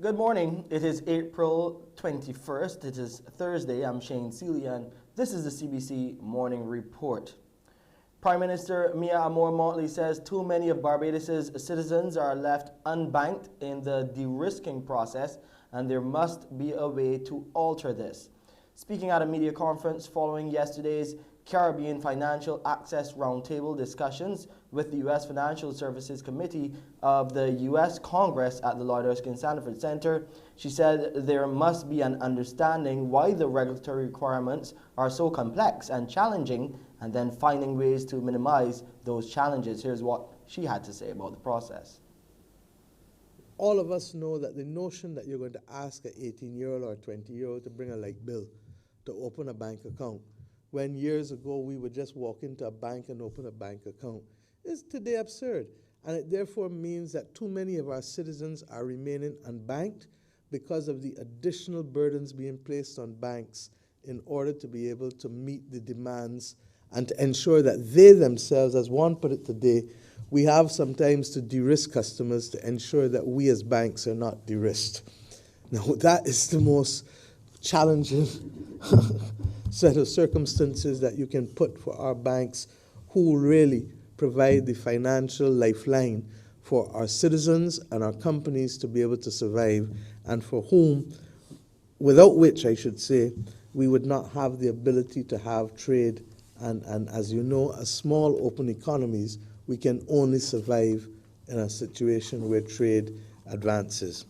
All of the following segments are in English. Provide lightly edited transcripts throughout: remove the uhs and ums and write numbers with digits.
Good morning. It is April 21st. It is Thursday. I'm Shane Seeley, and this is the CBC Morning Report. Prime Minister Mia Motley says too many of Barbados' citizens are left unbanked in the de-risking process, and there must be a way to alter this. Speaking at a media conference following yesterday's Caribbean Financial Access Roundtable discussions with the U.S. Financial Services Committee of the U.S. Congress at the Lloyd Erskine Sanford Center, she said there must be an understanding why the regulatory requirements are so complex and challenging, and then finding ways to minimize those challenges. Here's what she had to say about the process. All of us know that the notion that you're going to ask an 18-year-old or a 20-year-old to bring a light bill to open a bank account, when years ago we would just walk into a bank and open a bank account, is today absurd. And it therefore means that too many of our citizens are remaining unbanked because of the additional burdens being placed on banks in order to be able to meet the demands and to ensure that they themselves, as one put it today, we have sometimes to de-risk customers to ensure that we as banks are not de-risked. Now that is the most challenging set of circumstances that you can put for our banks, who really provide the financial lifeline for our citizens and our companies to be able to survive, and for whom, without which I should say, we would not have the ability to have trade. And as you know, as small open economies, we can only survive in a situation where trade advances.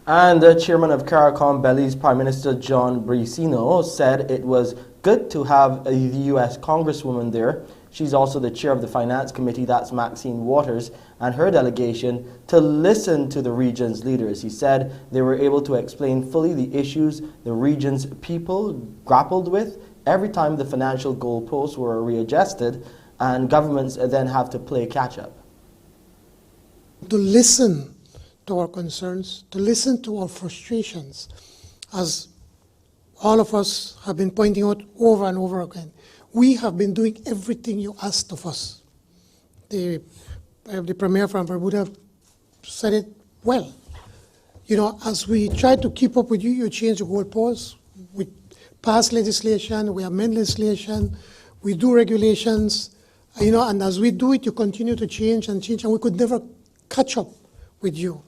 And the chairman of CARICOM, Belize Prime Minister John Bricino, said it was good to have the U.S. Congresswoman there. She's also the chair of the Finance Committee, that's Maxine Waters, and her delegation to listen to the region's leaders. He said they were able to explain fully the issues the region's people grappled with every time the financial goalposts were readjusted, and governments then have to play catch-up. To listen to our concerns, to listen to our frustrations, as all of us have been pointing out over and over again. We have been doing everything you asked of us. The Premier from Barbados said it well. You know, as we try to keep up with you, you change the goalposts. We pass legislation, we amend legislation, we do regulations, you know, and as we do it, you continue to change, and we could never catch up with you.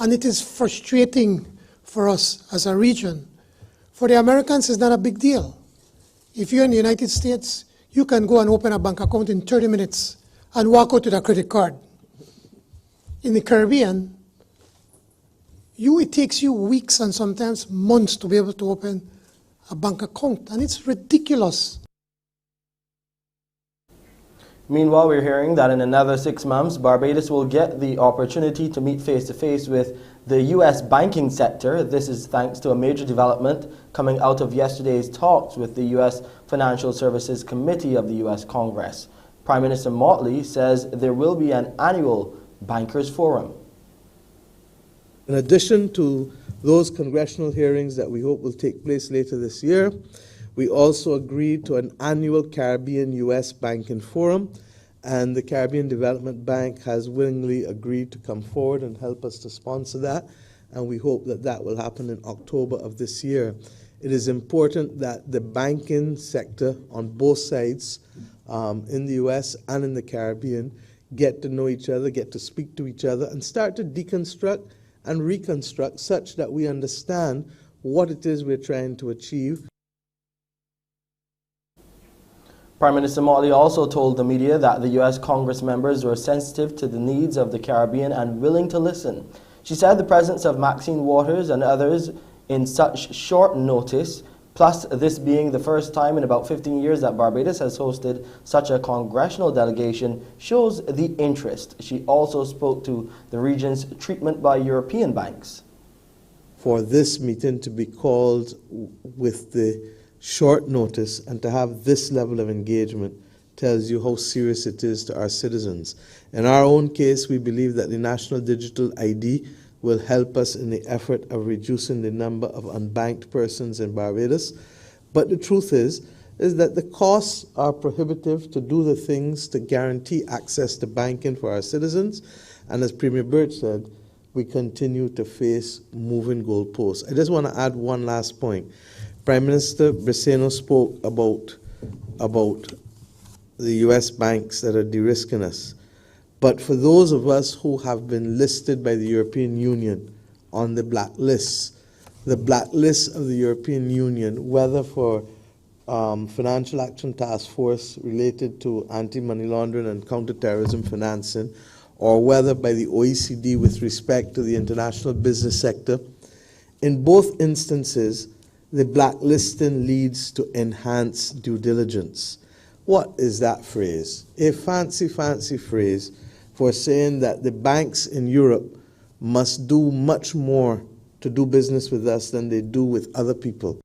And it is frustrating for us as a region. For the Americans, it's not a big deal. If you're in the United States, you can go and open a bank account in 30 minutes and walk out with a credit card. In the Caribbean, it takes you weeks and sometimes months to be able to open a bank account, and it's ridiculous. Meanwhile, we're hearing that in another 6 months, Barbados will get the opportunity to meet face-to-face with the U.S. banking sector. This is thanks to a major development coming out of yesterday's talks with the U.S. Financial Services Committee of the U.S. Congress. Prime Minister Motley says there will be an annual bankers forum. In addition to those congressional hearings that we hope will take place later this year, we also agreed to an annual Caribbean-U.S. banking forum, and the Caribbean Development Bank has willingly agreed to come forward and help us to sponsor that, and we hope that that will happen in October of this year. It is important that the banking sector on both sides, in the U.S. and in the Caribbean, get to know each other, get to speak to each other, and start to deconstruct and reconstruct such that we understand what it is we're trying to achieve. Prime Minister Motley also told the media that the U.S. Congress members were sensitive to the needs of the Caribbean and willing to listen. She said the presence of Maxine Waters and others in such short notice, plus this being the first time in about 15 years that Barbados has hosted such a congressional delegation, shows the interest. She also spoke to the region's treatment by European banks. For this meeting to be called with the short notice and to have this level of engagement tells you how serious it is to our citizens. In our own case, we believe that the National Digital ID will help us in the effort of reducing the number of unbanked persons in Barbados. But the truth is that the costs are prohibitive to do the things to guarantee access to banking for our citizens. And as Premier Birch said, we continue to face moving goalposts. I just want to add one last point. Prime Minister Briseno spoke about the U.S. banks that are de-risking us. But for those of us who have been listed by the European Union on the blacklist of the European Union, whether for Financial Action Task Force related to anti-money laundering and counterterrorism financing, or whether by the OECD with respect to the international business sector, in both instances, the blacklisting leads to enhanced due diligence. What is that phrase? A fancy, fancy phrase for saying that the banks in Europe must do much more to do business with us than they do with other people.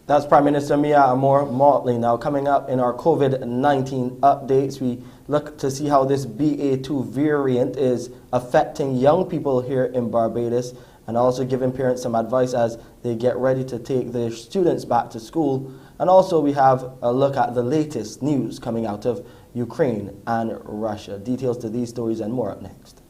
That's Prime Minister Mia Motley. Now, coming up in our COVID-19 updates, we look to see how this BA2 variant is affecting young people here in Barbados, and also giving parents some advice as they get ready to take their students back to school. And also we have a look at the latest news coming out of Ukraine and Russia. Details to these stories and more up next.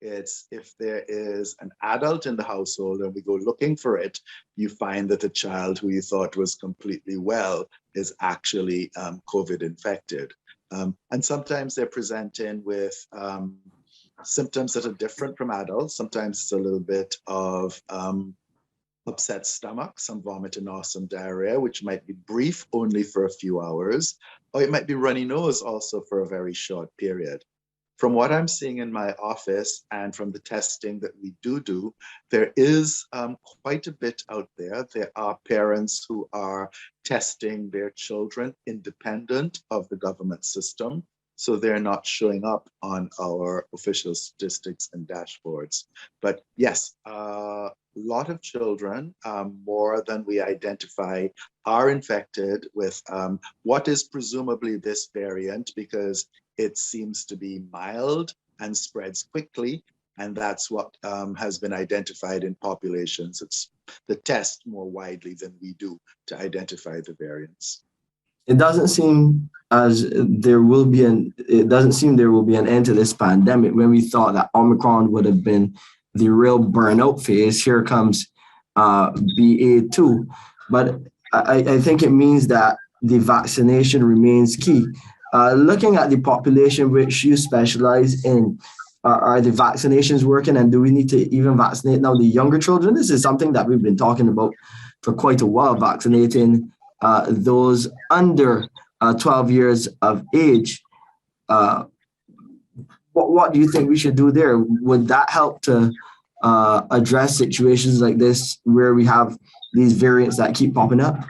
It's if there is an adult in the household and we go looking for it, you find that the child who you thought was completely well is actually COVID infected. And sometimes they're presenting with symptoms that are different from adults. Sometimes it's a little bit of upset stomach, some vomiting or some diarrhea, which might be brief only for a few hours, or it might be runny nose also for a very short period. From what I'm seeing in my office and from the testing that we do, there is quite a bit out there. There are parents who are testing their children independent of the government system, so they're not showing up on our official statistics and dashboards. But yes, a lot of children, more than we identify, are infected with what is presumably this variant, because it seems to be mild and spreads quickly. And that's what has been identified in populations. It's the test more widely than we do to identify the variants. It doesn't seem as there will be it doesn't seem there will be an end to this pandemic. When we thought that Omicron would have been the real burnout phase, here comes BA2. But I think it means that the vaccination remains key. Looking at the population which you specialize in, are the vaccinations working, and do we need to even vaccinate now the younger children? This is something that we've been talking about for quite a while, vaccinating those under 12 years of age. What do you think we should do there? Would that help to address situations like this where we have these variants that keep popping up?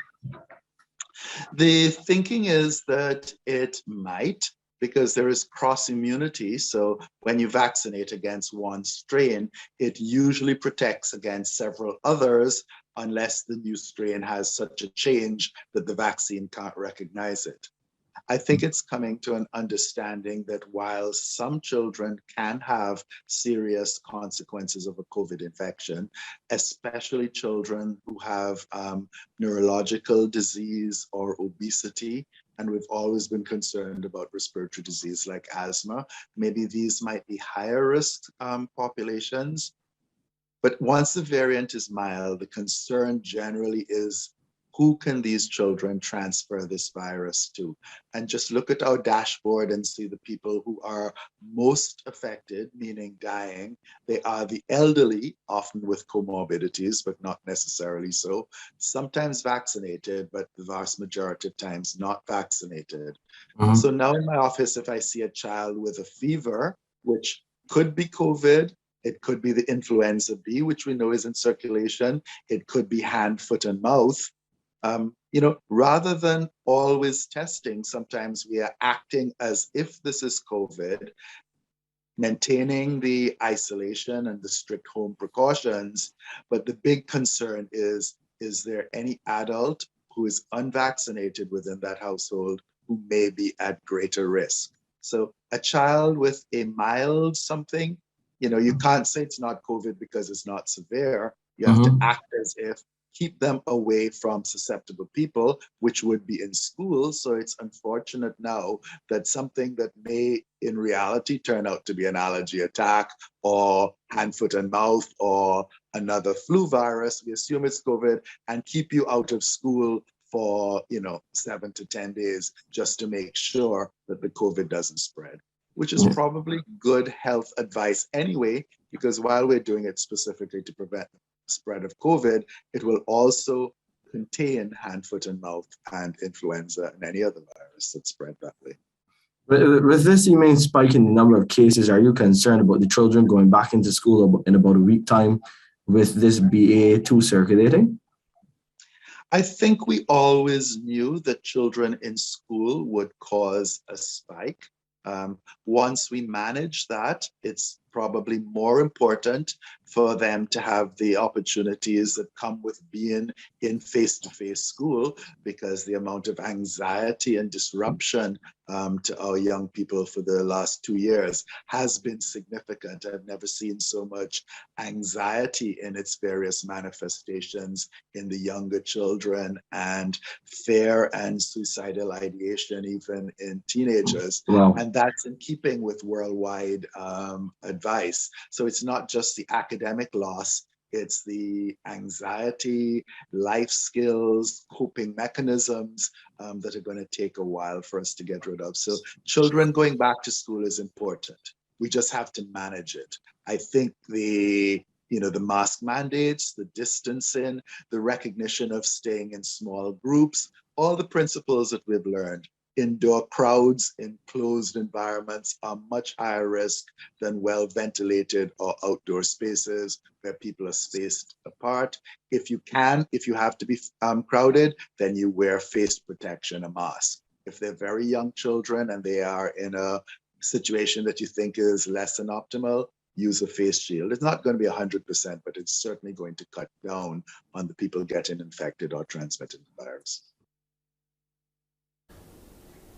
The thinking is that it might, because there is cross immunity. So when you vaccinate against one strain, it usually protects against several others, unless the new strain has such a change that the vaccine can't recognize it. I think it's coming to an understanding that while some children can have serious consequences of a COVID infection, especially children who have neurological disease or obesity, and we've always been concerned about respiratory disease like asthma, maybe these might be higher risk populations. But once the variant is mild, the concern generally is, who can these children transfer this virus to? And just look at our dashboard and see the people who are most affected, meaning dying. They are the elderly, often with comorbidities, but not necessarily so. Sometimes vaccinated, but the vast majority of times not vaccinated. Mm-hmm. So now in my office, if I see a child with a fever, which could be COVID, it could be the influenza B, which we know is in circulation, it could be hand, foot, and mouth. Rather than always testing, sometimes we are acting as if this is COVID, maintaining the isolation and the strict home precautions. But the big concern is there any adult who is unvaccinated within that household who may be at greater risk? So a child with a mild something, you can't say it's not COVID because it's not severe. You have to act as if, keep them away from susceptible people, which would be in school. So it's unfortunate now that something that may in reality turn out to be an allergy attack or hand, foot, and mouth or another flu virus, we assume it's COVID, and keep you out of school for 7 to 10 days just to make sure that the COVID doesn't spread, which is probably good health advice anyway, because while we're doing it specifically to prevent spread of COVID, it will also contain hand, foot, and mouth and influenza and any other virus that's spread that way. With this main spike in the number of cases, are you concerned about the children going back into school in about a week time with this BA2 circulating? I think we always knew that children in school would cause a spike. Once we manage that, it's probably more important for them to have the opportunities that come with being in face-to-face school, because the amount of anxiety and disruption to our young people for the last 2 years has been significant. I've never seen so much anxiety in its various manifestations in the younger children, and fear and suicidal ideation even in teenagers. Wow. And that's in keeping with worldwide advice advice. So it's not just the academic loss, it's the anxiety, life skills, coping mechanisms that are going to take a while for us to get rid of. So children going back to school is important. We just have to manage it. I think the mask mandates, the distancing, the recognition of staying in small groups, all the principles that we've learned. Indoor crowds in closed environments are much higher risk than well-ventilated or outdoor spaces where people are spaced apart. If you have to be crowded, then you wear face protection, a mask. If they're very young children and they are in a situation that you think is less than optimal, use a face shield. It's not going to be 100%, but it's certainly going to cut down on the people getting infected or transmitting the virus.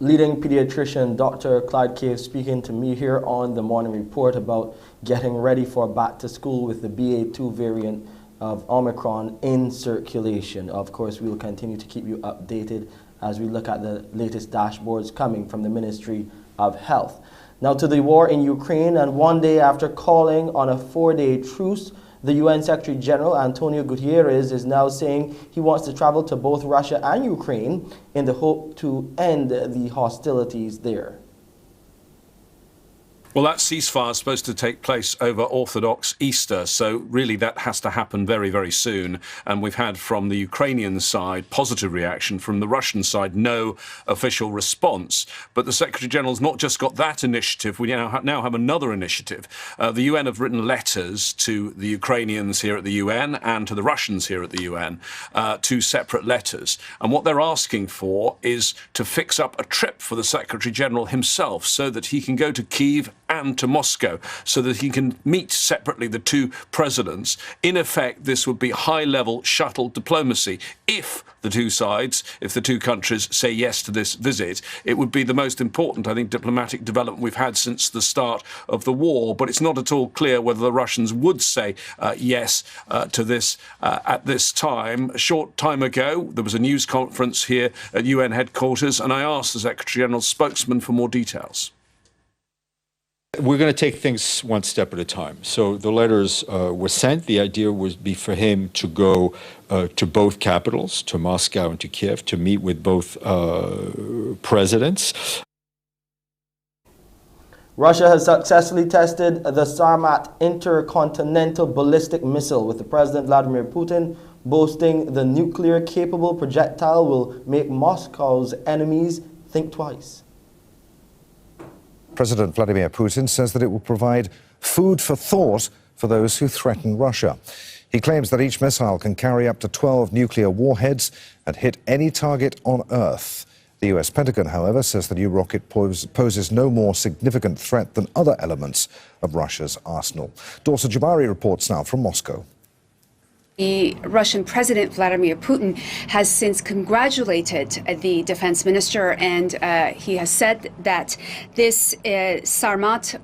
Leading pediatrician Dr. Clyde Cave speaking to me here on the Morning Report about getting ready for back to school with the BA2 variant of Omicron in circulation. Of course, we will continue to keep you updated as we look at the latest dashboards coming from the Ministry of Health. Now to the war in Ukraine, and one day after calling on a 4-day truce, the UN Secretary General Antonio Guterres is now saying he wants to travel to both Russia and Ukraine in the hope to end the hostilities there. Well, that ceasefire is supposed to take place over Orthodox Easter, so really that has to happen very, very soon. And we've had from the Ukrainian side positive reaction, from the Russian side no official response. But the Secretary-General's not just got that initiative, we now have another initiative. The UN have written letters to the Ukrainians here at the UN and to the Russians here at the UN, two separate letters. And what they're asking for is to fix up a trip for the Secretary-General himself so that he can go to Kyiv and to Moscow, so that he can meet separately the two presidents. In effect, this would be high-level shuttle diplomacy. If the two countries say yes to this visit, it would be the most important, I think, diplomatic development we've had since the start of the war. But it's not at all clear whether the Russians would say yes to this at this time. A short time ago, there was a news conference here at UN headquarters, and I asked the Secretary-General's spokesman for more details. We're going to take things one step at a time. So the letters were sent. The idea would be for him to go to both capitals, to Moscow and to Kiev, to meet with both presidents. Russia has successfully tested the Sarmat intercontinental ballistic missile, with the President Vladimir Putin boasting the nuclear-capable projectile will make Moscow's enemies think twice. President Vladimir Putin says that it will provide food for thought for those who threaten Russia. He claims that each missile can carry up to 12 nuclear warheads and hit any target on Earth. The US Pentagon, however, says the new rocket poses no more significant threat than other elements of Russia's arsenal. Dorsa Jabari reports now from Moscow. The Russian President Vladimir Putin has since congratulated the defense minister, and he has said that this Sarmat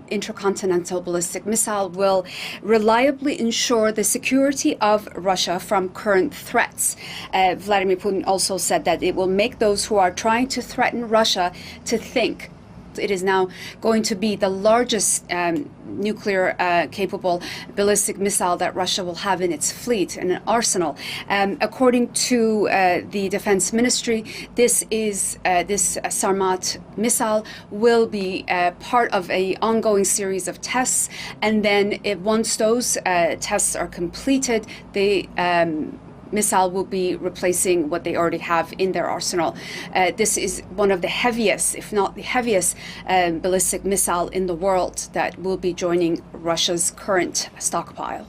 intercontinental ballistic missile will reliably ensure the security of Russia from current threats. Vladimir Putin also said that it will make those who are trying to threaten Russia to think. It is now going to be the largest nuclear-capable ballistic missile that Russia will have in its fleet and an arsenal. According to the Defense Ministry, this Sarmat missile will be part of an ongoing series of tests, and then once those tests are completed, the missile will be replacing what they already have in their arsenal. This is one of the heaviest, if not the heaviest, ballistic missile in the world that will be joining Russia's current stockpile.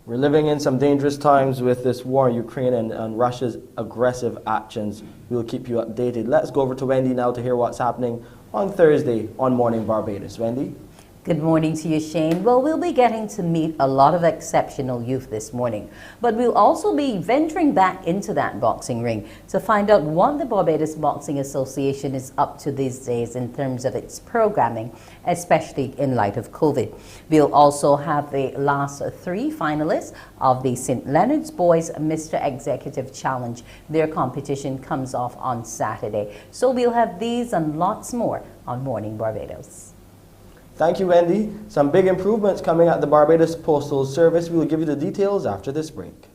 We're living in some dangerous times with this war in Ukraine and Russia's aggressive actions. We'll keep you updated. Let's go over to Wendy now to hear what's happening on Thursday on Morning Barbados. Wendy? Good morning to you, Shane. Well, we'll be getting to meet a lot of exceptional youth this morning, but we'll also be venturing back into that boxing ring to find out what the Barbados Boxing Association is up to these days in terms of its programming, especially in light of COVID. We'll also have the last three finalists of the St. Leonard's Boys Mr. Executive Challenge. Their competition comes off on Saturday. So we'll have these and lots more on Morning Barbados. Thank you, Wendy. Some big improvements coming at the Barbados Postal Service. We will give you the details after this break.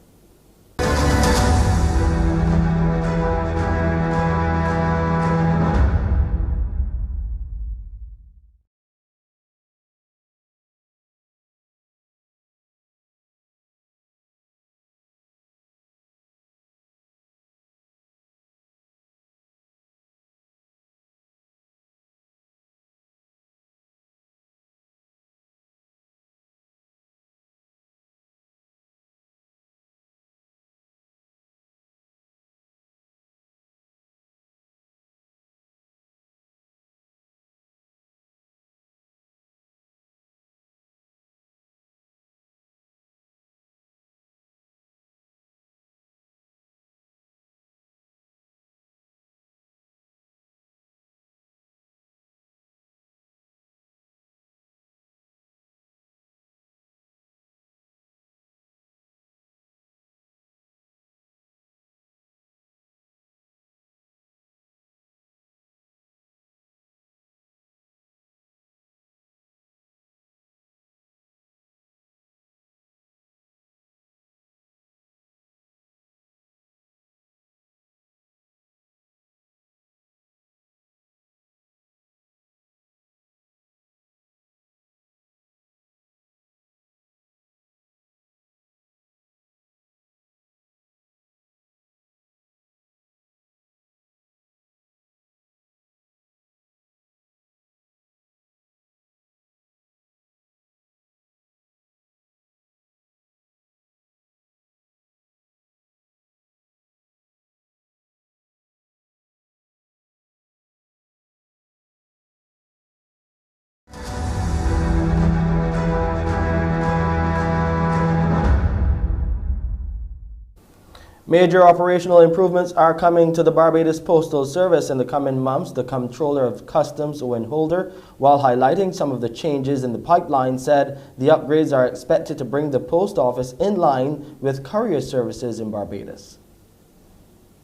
Major operational improvements are coming to the Barbados Postal Service in the coming months. The Comptroller of Customs, Owen Holder, while highlighting some of the changes in the pipeline, said the upgrades are expected to bring the post office in line with courier services in Barbados.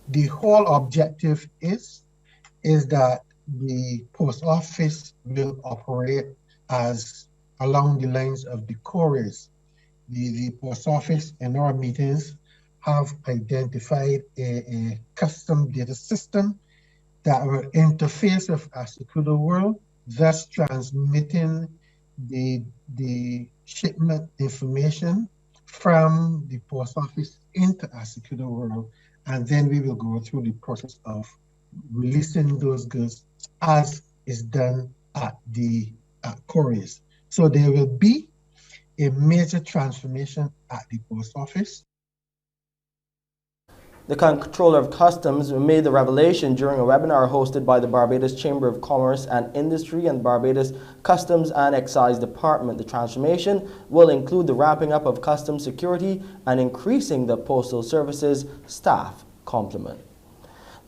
The whole objective is that the post office will operate as along the lines of the couriers. The post office in our meetings have identified a custom data system that will interface with Asikudo World, thus transmitting the shipment information from the post office into Asikudo World, and then we will go through the process of releasing those goods as is done at the couriers. So there will be a major transformation at the post office. The Comptroller of Customs made the revelation during a webinar hosted by the Barbados Chamber of Commerce and Industry and Barbados Customs and Excise Department. The transformation will include the ramping up of customs security and increasing the Postal Service's staff complement.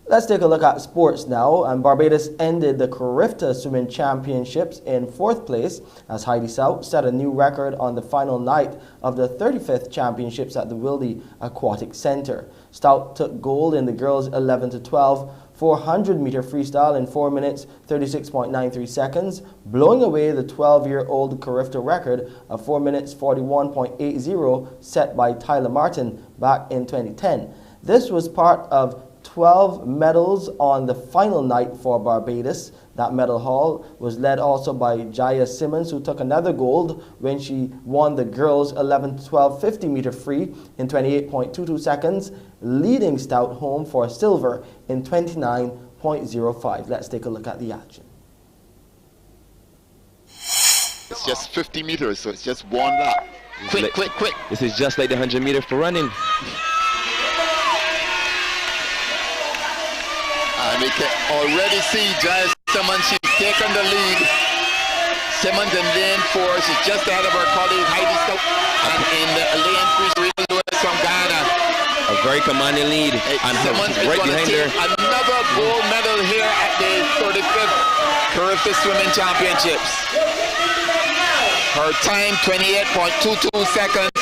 Let's take a look at sports now. And Barbados ended the Carifta Swimming Championships in 4th place as Heidi South set a new record on the final night of the 35th Championships at the Wilde Aquatic Centre. Stout took gold in the girls' 11 to 12 400-meter freestyle in 4 minutes 36.93 seconds, blowing away the 12-year-old Carifta record of 4 minutes 41.80 set by Tyler Martin back in 2010. This was part of 12 medals on the final night for Barbados. That medal haul was led also by Jaya Simmons, who took another gold when she won the girls' 11 to 12 50-meter free in 28.22 seconds, leading Stout home for silver in 29.05. Let's take a look at the action. It's just 50 meters, so it's just one lap. Quick. This is just like the 100-meter for running. And we can already see Jaya Simmons, she's taken the lead. Simmons in lane 4, she's just ahead of her colleague Heidi Stout. And in lane 3, Rita Lewis from Ghana. A very commanding lead. And Simmons is right going to take another gold medal here at the 35th Carifta Swimming Championships. Her time, 28.22 seconds.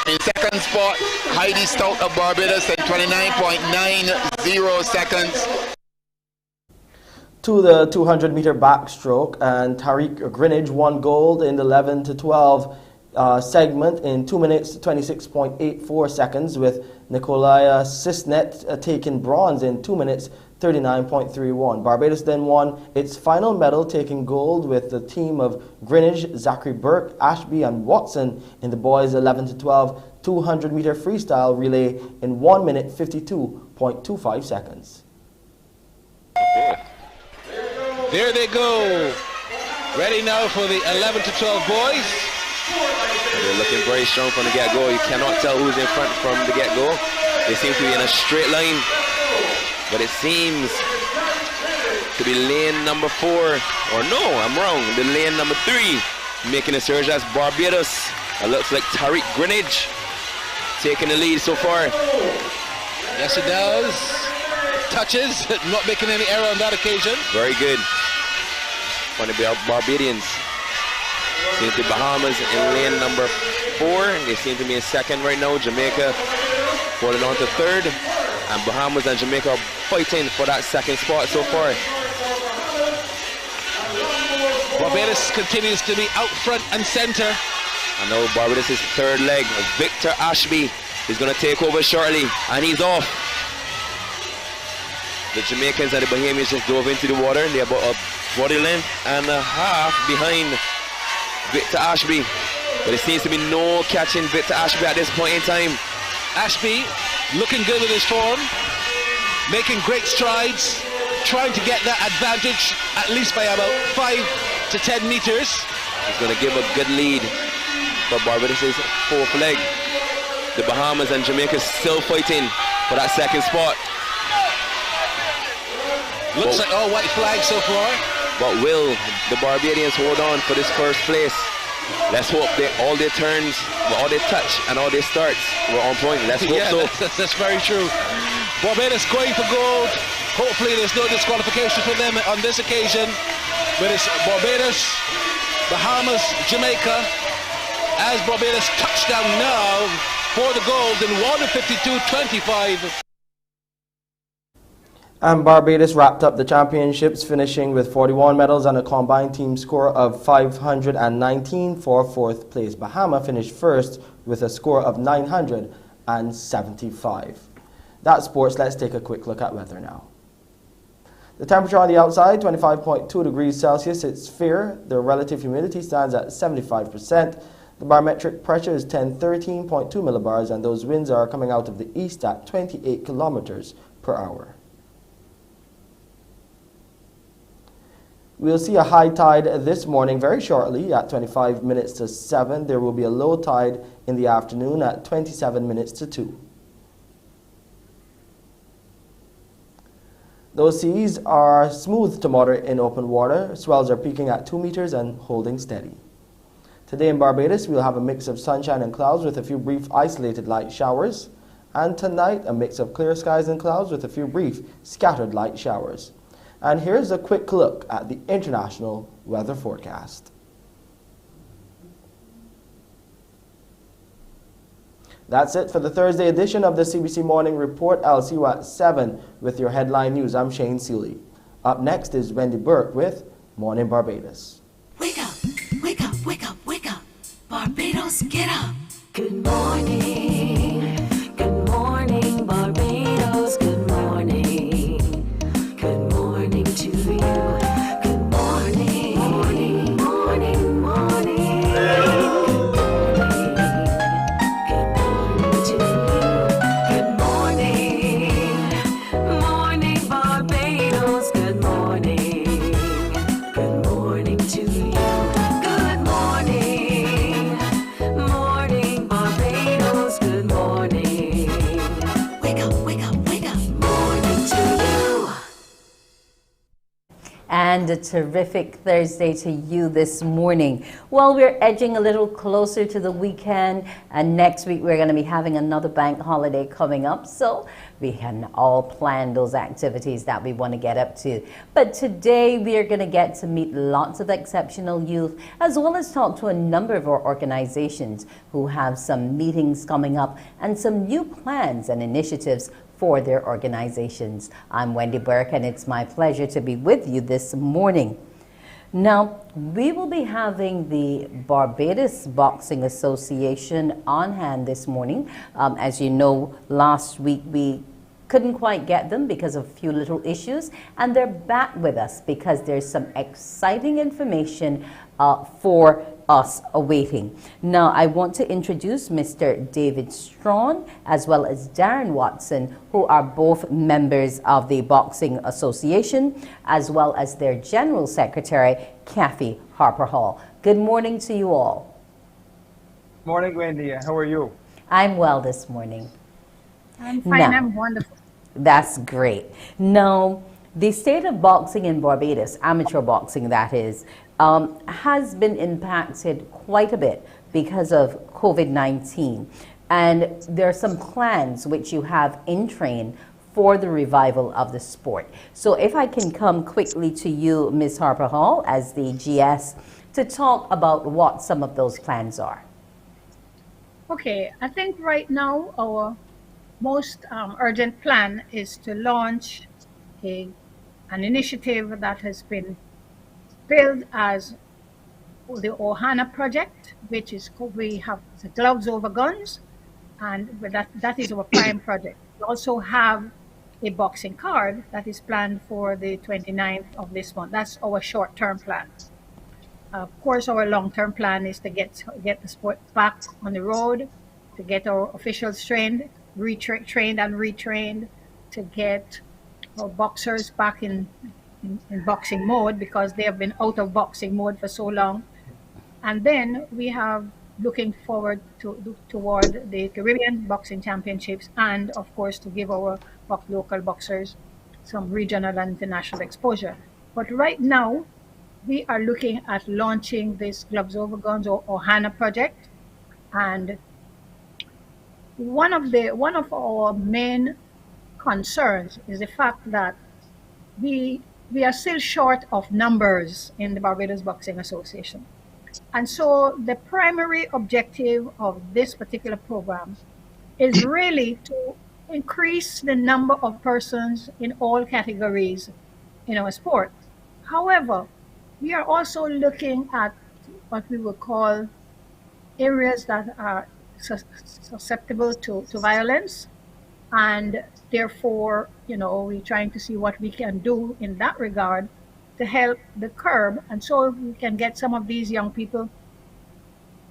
In second spot, Heidi Stout of Barbados at 29.90 seconds. To the 200-meter backstroke, and Tariq Greenwich won gold in the 11 to 12 segment in 2 minutes 26.84 seconds, with Nikolaya Sisnet taking bronze in 2 minutes 39.31. Barbados then won its final medal, taking gold with the team of Greenwich, Zachary Burke, Ashby and Watson in the boys 11 to 12 200-meter freestyle relay in 1 minute 52.25 seconds. There they go. Ready now for the 11 to 12 boys. They're looking very strong from the get-go. You cannot tell who's in front from the get-go. They seem to be in a straight line, but it seems to be lane number 4, or no, I'm wrong, the lane number 3 making a surge. That's Barbados. It looks like Tariq Greenwich taking the lead so far. Yes, it does. Touches, not making any error on that occasion. Very good. One of the Barbadians. Seems the Bahamas in lane number 4. They seem to be in second right now. Jamaica holding on to third. And Bahamas and Jamaica are fighting for that second spot so far. Barbados continues to be out front and center. I know Barbados' third leg. Victor Ashby is going to take over shortly, and he's off. The Jamaicans and the Bahamians just dove into the water. They're about a body length and a half behind Victor Ashby. But it seems to be no catching Victor Ashby at this point in time. Ashby looking good with his form, making great strides, trying to get that advantage at least by about 5 to 10 meters. He's going to give a good lead for Barbados' fourth leg. The Bahamas and Jamaica still fighting for that second spot. Looks like all white flag so far. But will the Barbadians hold on for this first place? Let's hope all their turns, all their touch and all their starts were on point. Let's hope so. That's very true. Barbados going for gold. Hopefully there's no disqualification for them on this occasion. But it's Barbados, Bahamas, Jamaica. As Barbados touchdown now for the gold in 1:52.25. And Barbados wrapped up the championships, finishing with 41 medals and a combined team score of 519 for fourth place. Bahama finished first with a score of 975. That's sports. Let's take a quick look at weather now. The temperature on the outside, 25.2 degrees Celsius. It's fair. The relative humidity stands at 75%. The barometric pressure is 1013.2 millibars, and those winds are coming out of the east at 28 kilometers per hour. We'll see a high tide this morning very shortly at 25 minutes to 7. There will be a low tide in the afternoon at 27 minutes to 2. Those seas are smooth to moderate in open water. Swells are peaking at 2 meters and holding steady. Today in Barbados, we'll have a mix of sunshine and clouds with a few brief isolated light showers. And tonight, a mix of clear skies and clouds with a few brief scattered light showers. And here's a quick look at the international weather forecast. That's it for the Thursday edition of the CBC Morning Report. I'll see you at 7 with your headline news. I'm Shane Seeley. Up next is Wendy Burke with Mornin Barbados. Wake up, wake up, wake up, wake up. Barbados, get up. Good morning, Barbados, good morning. Good morning to you. Good morning, morning, morning, morning. Good morning to you. Good morning, morning Barbados. Good morning. Good morning to you. Good morning, morning Barbados. Good morning. Wake up, wake up, wake up. Morning to you. And a terrific Thursday to you this morning. Well, we're edging a little closer to the weekend, and next week we're going to be having another bank holiday coming up, so we can all plan those activities that we want to get up to. But today we are going to get to meet lots of exceptional youth, as well as talk to a number of our organizations who have some meetings coming up and some new plans and initiatives for their organizations. I'm Wendy Burke, and it's my pleasure to be with you this morning. Now, we will be having the Barbados Boxing Association on hand this morning. As you know, last week we couldn't quite get them because of a few little issues, and they're back with us because there's some exciting information for us awaiting. Now, I want to introduce Mr. David Strawn as well as Darren Watson, who are both members of the Boxing Association, as well as their General Secretary, Kathy Harper Hall. Good morning to you all. Morning, Wendy. How are you? I'm well this morning. I'm fine. Now, I'm wonderful. That's great. Now, the state of boxing in Barbados, amateur boxing that is, has been impacted quite a bit because of COVID-19. And there are some plans which you have in train for the revival of the sport. So if I can come quickly to you, Ms. Harper Hall, as the GS, to talk about what some of those plans are. Okay, I think right now our most urgent plan is to launch an initiative that has been billed as the Ohana project, which is we have the Gloves Over Guns, and that is our prime project. We also have a boxing card that is planned for the 29th of this month. That's our short-term plan. Of course, our long-term plan is to get the sport back on the road, to get our officials trained and retrained, to get our boxers back in boxing mode because they have been out of boxing mode for so long. And then we have looking forward toward the Caribbean Boxing Championships, and of course to give our local boxers some regional and international exposure. But right now we are looking at launching this Gloves Over Guns or Ohana project, and one of our main concerns is the fact that we are still short of numbers in the Barbados Boxing Association. And so the primary objective of this particular program is really to increase the number of persons in all categories in our sport. However, we are also looking at what we would call areas that are susceptible to violence, and therefore, we're trying to see what we can do in that regard to help the curb, and so we can get some of these young people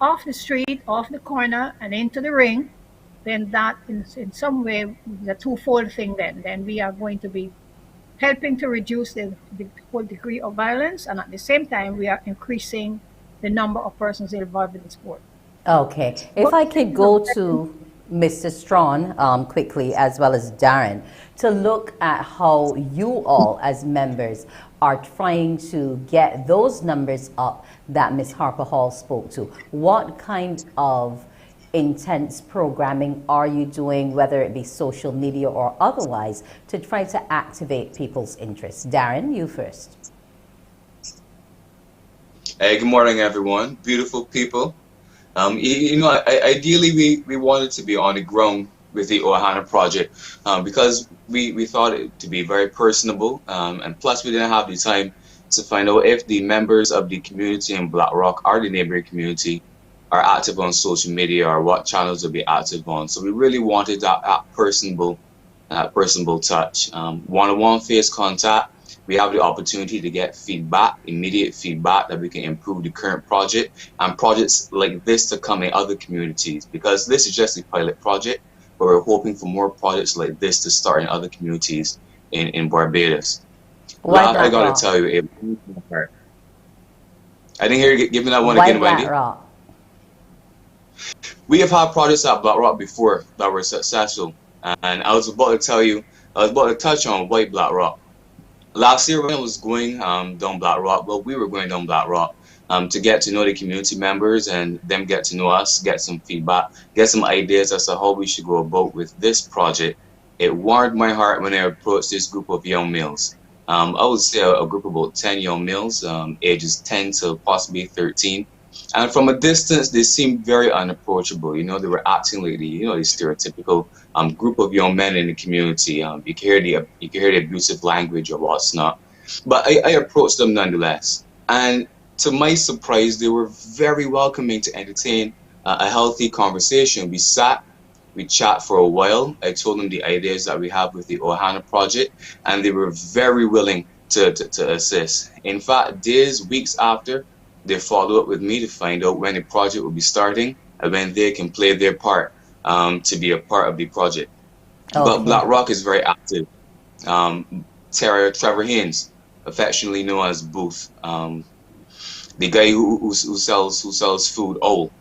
off the street, off the corner, and into the ring. Then that, in some way, is a twofold thing. Then we are going to be helping to reduce the whole degree of violence, and at the same time, we are increasing the number of persons involved in the sport. Okay, if I could go to Mr. Strawn quickly, as well as Darren, to look at how you all as members are trying to get those numbers up that Ms. Harper Hall spoke to. What kind of intense programming are you doing, whether it be social media or otherwise, to try to activate people's interests? Darren, you first. Hey, good morning, everyone. Beautiful people. Ideally, we wanted to be on the ground with the Ohana project because we thought it to be very personable, and plus we didn't have the time to find out if the members of the community in Black Rock or the neighboring community are active on social media or what channels will be active on. So we really wanted that personable touch. One-on-one face contact. We have the opportunity to get feedback, immediate feedback that we can improve the current project and projects like this to come in other communities, because this is just a pilot project, but we're hoping for more projects like this to start in other communities in Barbados. I got to tell you, I didn't hear you give me that one again, Wendy. We have had projects at Black Rock before that were successful, and I was about to touch on White Black Rock. Last year when I was going down Black Rock, we were going down Black Rock to get to know the community members and them get to know us, get some feedback, get some ideas as to how we should go about with this project. It warmed my heart when I approached this group of young males. I would say a group of about 10 young males, ages 10 to possibly 13. And from a distance, they seemed very unapproachable. You know, they were acting like the stereotypical group of young men in the community. You can hear the abusive language or what's not. But I approached them nonetheless. And to my surprise, they were very welcoming to entertain a healthy conversation. We sat, we chat for a while. I told them the ideas that we have with the Ohana project, and they were very willing to assist. In fact, days, weeks after, they followed up with me to find out when the project will be starting and when they can play their part to be a part of the project. Okay. But Black Rock is very active. Trevor Haynes, affectionately known as Booth, the guy who sells food, Owl.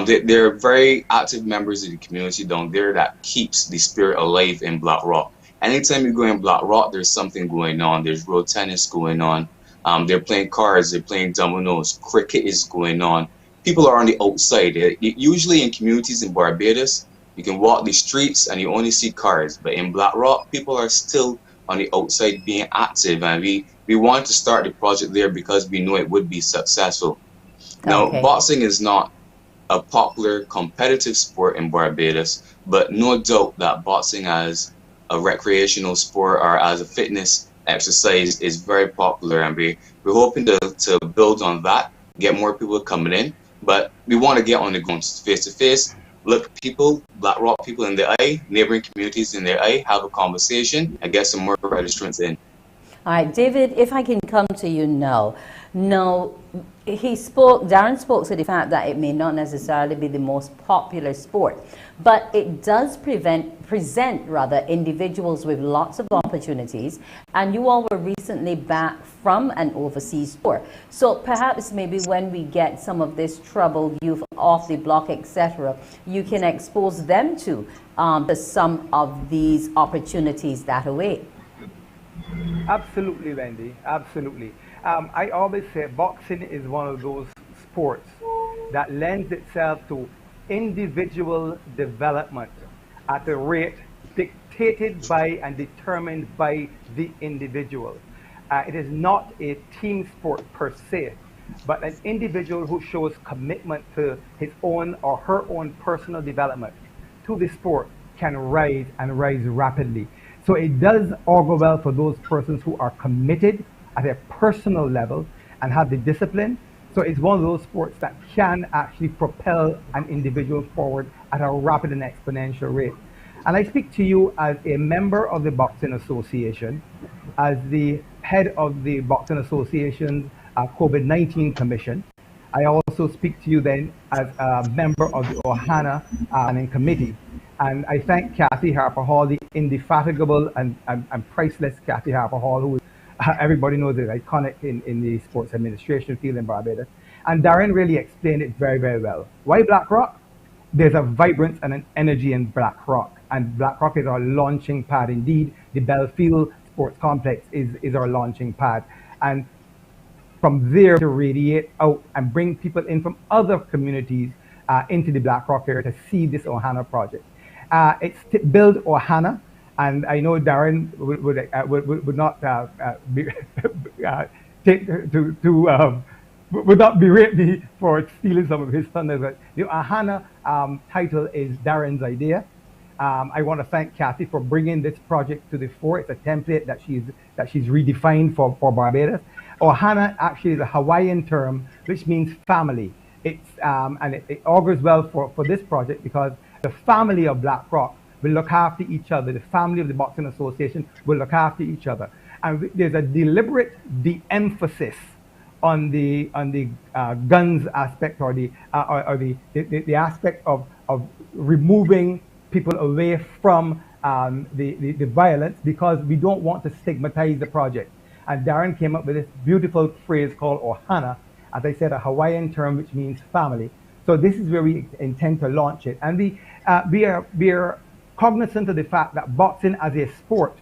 They're very active members of the community down there that keeps the spirit alive in Black Rock. Anytime you go in Black Rock, there's something going on. There's road tennis going on. They're playing cards, they're playing dominoes, cricket is going on. People are on the outside. Usually in communities in Barbados, you can walk the streets and you only see cars. But in Black Rock, people are still on the outside being active. And we want to start the project there because we know it would be successful. Now, boxing is not a popular competitive sport in Barbados, but no doubt that boxing as a recreational sport or as a fitness exercise is very popular, and we're hoping to build on that, get more people coming in, but we want to get on the ground face to face, look people, Black Rock people in the eye, neighboring communities in their eye, have a conversation and get some more registrants in. All right, David, if I can come to you now. Now, Darren spoke to the fact that it may not necessarily be the most popular sport, but it does present individuals with lots of opportunities, and you all were recently back from an overseas tour. So perhaps maybe when we get some of this troubled youth off the block, etc., you can expose them to some of these opportunities that await. Absolutely, Wendy, absolutely. I always say boxing is one of those sports that lends itself to individual development at a rate dictated by and determined by the individual. It is not a team sport per se, but an individual who shows commitment to his own or her own personal development to the sport can rise and rise rapidly. So it does augur well for those persons who are committed at a personal level and have the discipline. So it's one of those sports that can actually propel an individual forward at a rapid and exponential rate. And I speak to you as a member of the Boxing Association, as the head of the Boxing Association's COVID-19 Commission. I also speak to you then as a member of the Ohana Planning Committee. And I thank Kathy Harper Hall, the indefatigable and priceless Kathy Harper Hall, who everybody knows is iconic in the sports administration field in Barbados. And Darren really explained it very, very well. Why Black Rock? There's a vibrance and an energy in Black Rock. And Black Rock is our launching pad. Indeed, the Belfield Sports Complex is our launching pad. And from there to radiate out and bring people in from other communities into the Black Rock area to see this Ohana project. It's to build Ohana, and I know Darren would not would not berate me for stealing some of his thunder. But the Ohana title is Darren's idea. I want to thank Kathy for bringing this project to the fore. It's a template that she's redefined for Barbados. Ohana actually is a Hawaiian term which means family. It's and it augurs well for this project because the family of Black Rock will look after each other. The family of the Boxing Association will look after each other. And there's a deliberate de-emphasis on the guns aspect or the aspect of removing people away from the violence because we don't want to stigmatize the project. And Darren came up with this beautiful phrase called Ohana, as I said, a Hawaiian term which means family. So this is where we intend to launch it. And we are cognizant of the fact that boxing as a sport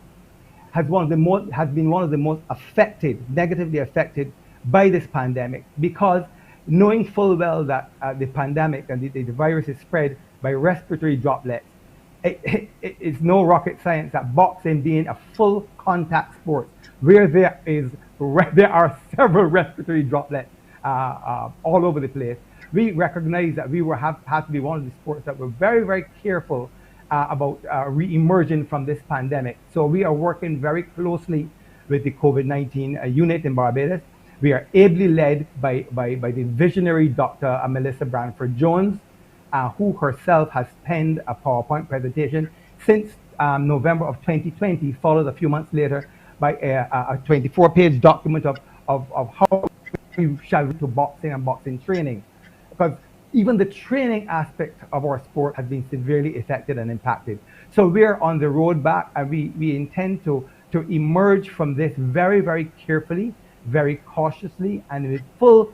has been one of the most affected, negatively affected by this pandemic, because knowing full well that the pandemic and the virus is spread by respiratory droplets, it's no rocket science that boxing being a full contact sport where there are several respiratory droplets all over the place, we recognized that we had to be one of the sports that were very, very careful about re-emerging from this pandemic. So we are working very closely with the COVID-19 unit in Barbados. We are ably led by the visionary Dr. Melissa Branford Jones, who herself has penned a PowerPoint presentation since November of 2020, followed a few months later by a 24-page document of how we shall do boxing and boxing training. Because even the training aspect of our sport has been severely affected and impacted. So we're on the road back, and we intend to emerge from this very, very carefully, very cautiously, and with full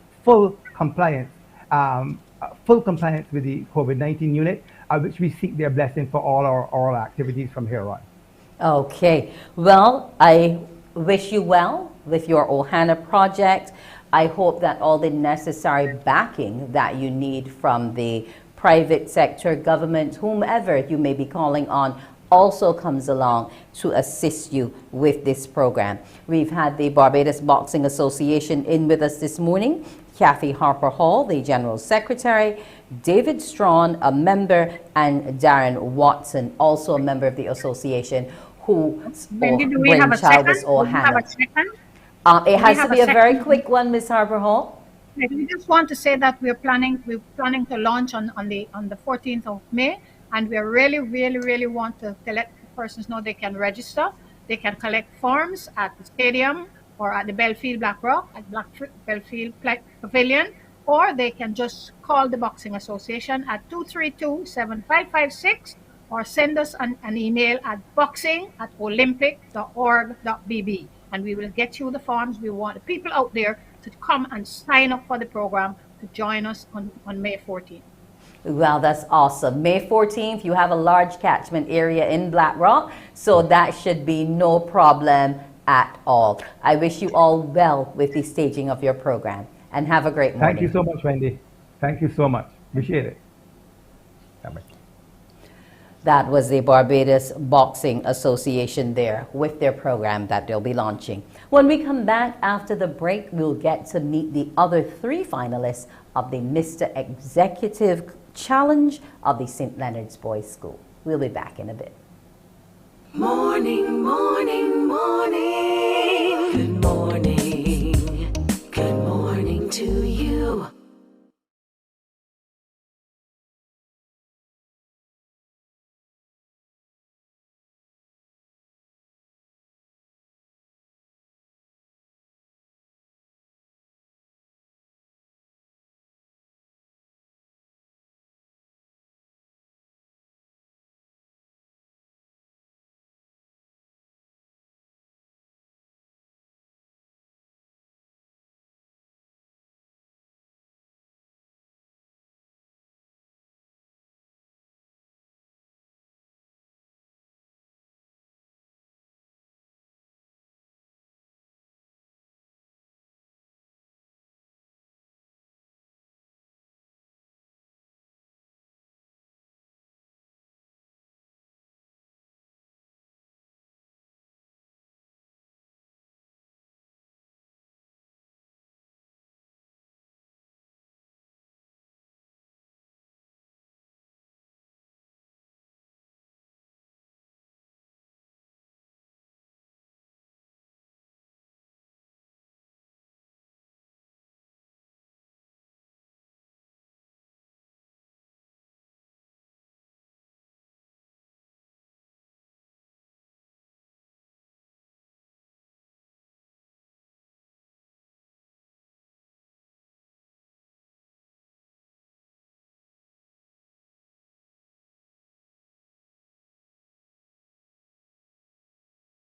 compliance, with the COVID-19 unit, which we seek their blessing for all our activities from here on. Okay, well, I wish you well with your Ohana project. I hope that all the necessary backing that you need from the private sector, government, whomever you may be calling on, also comes along to assist you with this program. We've had the Barbados Boxing Association in with us this morning. Kathy Harper Hall, the General Secretary, David Strawn, a member, and Darren Watson, also a member of the association, whose brainchild was Ohana. It has to be a very quick one, Ms. Harper Hall. We just want to say that we're planning to launch on the 14th of May, and we really want to let persons know they can register. They can collect forms at the stadium or at the Belfield Black Rock, at Belfield Pavilion, or they can just call the Boxing Association at 232-7556, or send us an email at boxing@olympic.org.bb, and we will get you the forms. We want the people out there to come and sign up for the program to join us on May 14th. Well, that's awesome. May 14th, you have a large catchment area in Black Rock, so that should be no problem at all. I wish you all well with the staging of your program, and have a great morning. Thank you so much, Wendy. Thank you so much. Appreciate it. Bye-bye. That was the Barbados Boxing Association there with their program that they'll be launching. When we come back after the break, we'll get to meet the other 3 finalists of the Mr. Executive Challenge of the St. Leonard's Boys School. We'll be back in a bit. Morning, morning, morning. Good morning. Good morning to you.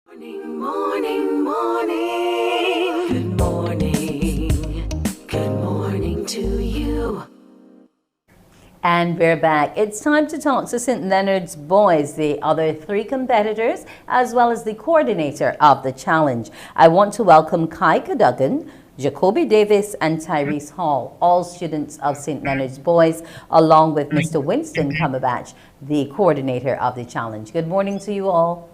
Morning, morning, morning. Good morning. Good morning to you. And we're back. It's time to talk to St. Leonard's Boys, the other 3 competitors, as well as the coordinator of the challenge. I want to welcome Kai Cadogan, Jacoby Davis, and Tyrese Hall, all students of St. Leonard's Boys, along with Mr. Winston Cumberbatch, the coordinator of the challenge. Good morning to you all.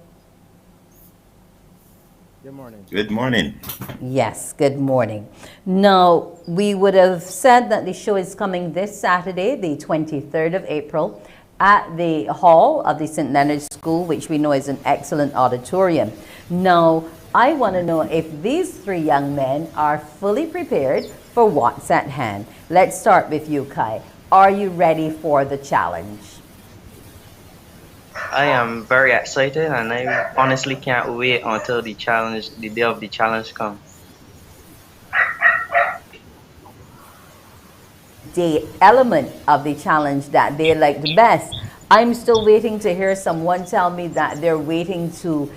Good morning. Good morning. Yes, good morning. Now, we would have said that the show is coming this Saturday, the 23rd of April, at the hall of the St. Leonard's School, which we know is an excellent auditorium. Now, I want to know if these three young men are fully prepared for what's at hand. Let's start with you, Kai. Are you ready for the challenge? I am very excited, and I honestly can't wait until the day of the challenge comes. The element of the challenge that they like the best. I'm still waiting to hear someone tell me that they're waiting to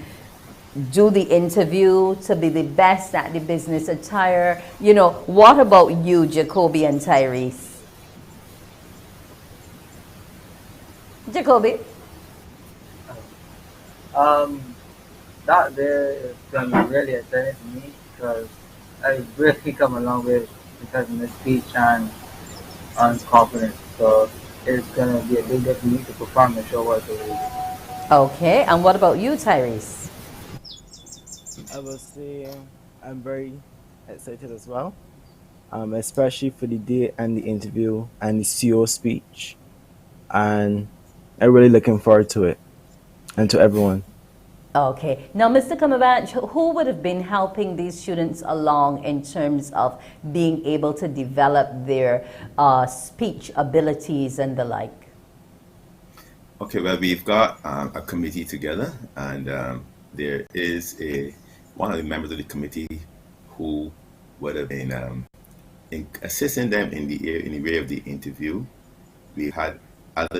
do the interview, to be the best at the business attire. You know, what about you, Jacoby and Tyrese? Jacoby? That there is going to be really exciting to me because I really come a long way because of my speech and confidence. So it's going to be a big deal for me to perform and show what it is. Okay, and what about you, Tyrese? I will say I'm very excited as well, especially for the day and the interview and the CEO speech. And I'm really looking forward to it and to everyone. Okay. Now, Mr. Cumberbatch, who would have been helping these students along in terms of being able to develop their speech abilities and the like? Okay, well, we've got a committee together, and there is one of the members of the committee who would have been assisting them in the way of the interview. We had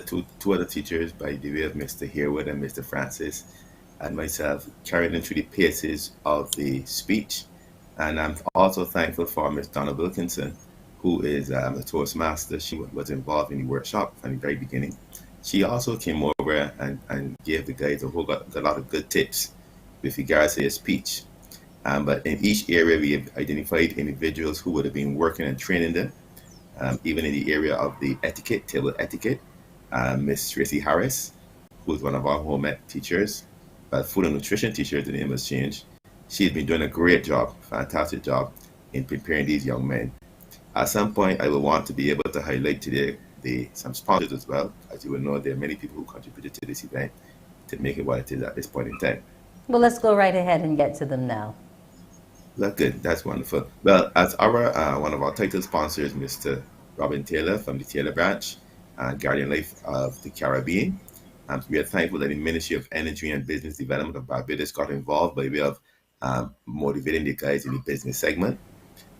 two other teachers by the way of Mr. Harewood and Mr. Francis, and myself carrying them through the paces of the speech. And I'm also thankful for Ms. Donna Wilkinson, who is a Toastmaster. She was involved in the workshop from the very beginning. She also came over and gave the guys a lot of good tips with regards to their speech. But in each area, we have identified individuals who would have been working and training them. Even in the area of the etiquette, table etiquette, Miss Tracy Harris, who is one of our home ec teachers, food and nutrition teacher, the name has changed. She's been doing a great job, fantastic job in preparing these young men. At some point, I will want to be able to highlight today some sponsors as well. As you will know, there are many people who contributed to this event to make it what it is at this point in time. Well, let's go right ahead and get to them now. That's good. That's wonderful. Well, as our one of our title sponsors, Mr. Robin Taylor from the Taylor branch, Guardian Life of the Caribbean, we are thankful that the Ministry of Energy and Business Development of Barbados got involved by way of motivating the guys in the business segment.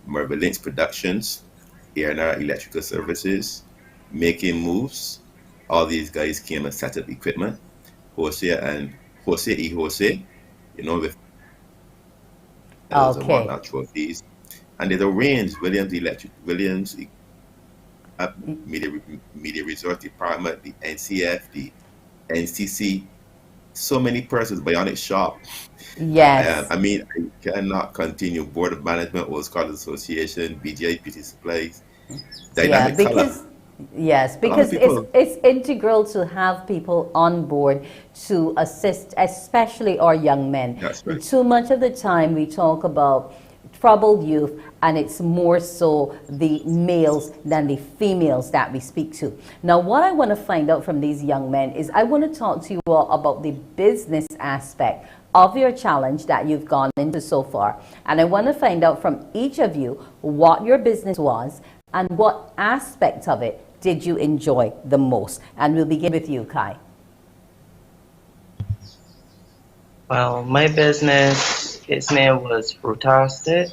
Merva Links Productions, A&R Electrical Services, Making Moves. All these guys came and set up equipment. Jose E. Jose, you know, with medals and whatnot, trophies. And there's a range, Williams Media Resource Department, the NCF, the NCC, so many persons, Bionic Shop. Yes. I mean, I cannot continue. Board of Management, World Scholars Association, BGI Beauty Supplies, Dynamic Color. Yes, because it's integral to have people on board to assist, especially our young men. That's right. Too much of the time we talk about troubled youth, and it's more so the males than the females that we speak to. Now, what I want to find out from these young men is I want to talk to you all about the business aspect of your challenge that you've gone into so far. And I want to find out from each of you what your business was and what aspect of it did you enjoy the most. And we'll begin with you, Kai. Well, my business, its name was Frutastic.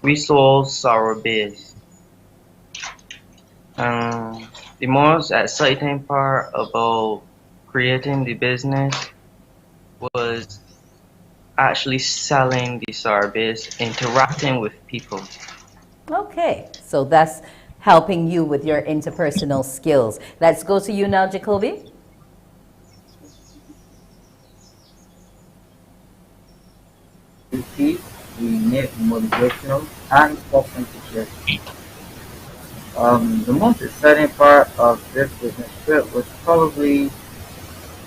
We sold sour beers. The most exciting part about creating the business was actually selling the sour beers, interacting with people. Okay, so that's helping you with your interpersonal skills. Let's go to you now, Jacoby. We make motivational and spoken teachers. The most exciting part of this business trip was probably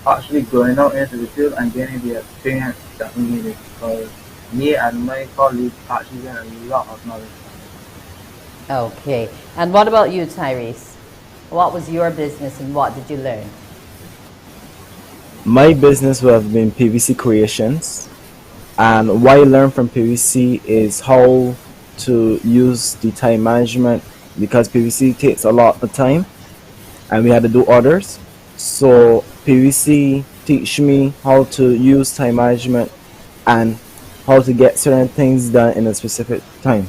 actually going out into the field and getting the experience that we needed because me and my colleagues actually gained a lot of knowledge. Okay. And what about you, Tyrese? What was your business and what did you learn? My business would have been PVC creations. And what I learned from PVC is how to use the time management because PVC takes a lot of time and we had to do orders. So PVC teach me how to use time management and how to get certain things done in a specific time.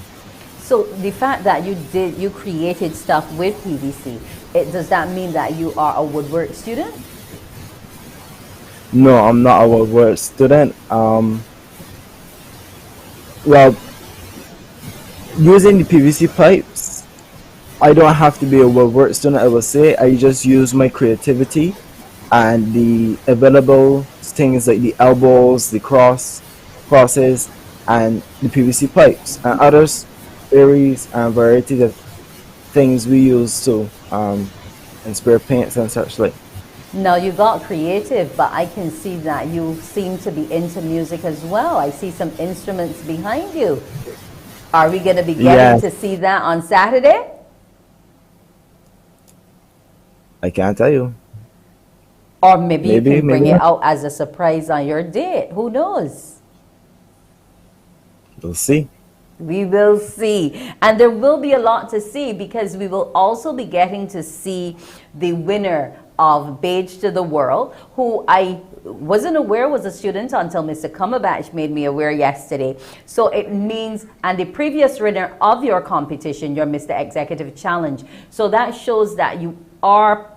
So the fact that you created stuff with PVC, does that mean that you are a woodwork student? No, I'm not a woodwork student. Well, using the PVC pipes, I don't have to be a woodwork student, I will say. I just use my creativity and the available things like the elbows, the crosses, and the PVC pipes, and others varies and varieties of things we use to and spray paints and such like. Now you got creative, but I can see that you seem to be into music as well. I see some instruments behind you. Are we going to be getting to see that on Saturday? I can't tell you. Or maybe you can bring maybe it not. out as a surprise on your date. Who knows? We'll see. We will see. And there will be a lot to see because we will also be getting to see the winner of Beige to the World, who I wasn't aware was a student until Mr. Cumberbatch made me aware yesterday. So it means, and the previous winner of your competition, your Mr. Executive Challenge. So that shows that you are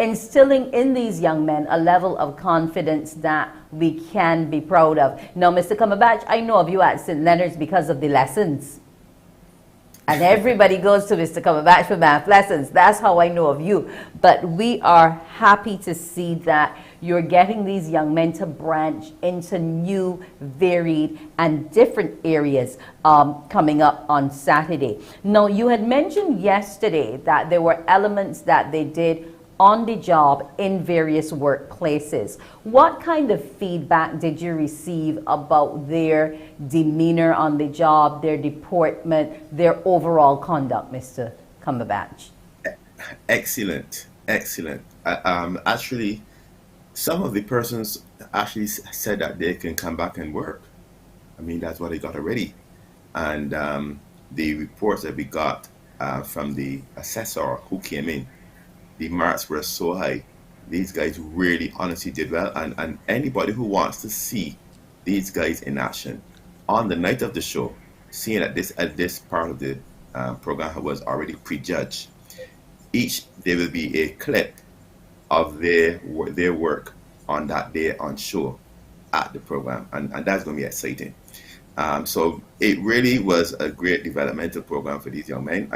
instilling in these young men a level of confidence that we can be proud of. Now, Mr. Cumberbatch, I know of you at St. Leonard's because of the lessons. And everybody goes to Mr. Cumberbatch for math lessons. That's how I know of you. But we are happy to see that you're getting these young men to branch into new, varied, and different areas coming up on Saturday. Now, you had mentioned yesterday that there were elements that they did on the job in various workplaces. What kind of feedback did you receive about their demeanor on the job, their deportment, their overall conduct, Mr. Cumberbatch? Excellent, excellent. Actually, some of the persons actually said that they can come back and work. I mean, that's what they got already. And the reports that we got from the assessor who came in, the marks were so high. These guys really honestly did well. And anybody who wants to see these guys in action on the night of the show, seeing that this part of the program was already prejudged, there will be a clip of their work on that day on show at the program, and that's going to be exciting. So it really was a great developmental program for these young men.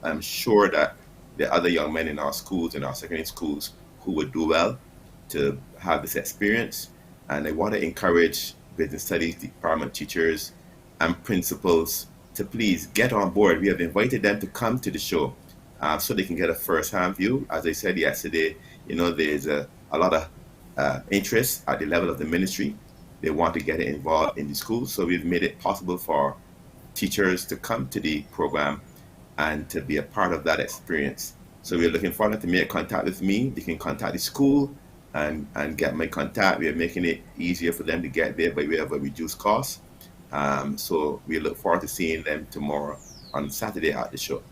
I'm sure that the other young men in our schools, in our secondary schools, who would do well to have this experience. And I want to encourage business studies department teachers and principals to please get on board. We have invited them to come to the show so they can get a first-hand view. As I said yesterday, there's a lot of interest at the level of the ministry. They want to get involved in the schools. So we've made it possible for teachers to come to the program and to be a part of that experience. So we're looking for them to make contact with me. They can contact the school and get my contact. We are making it easier for them to get there by way of a reduced cost. So we look forward to seeing them tomorrow on Saturday at the show.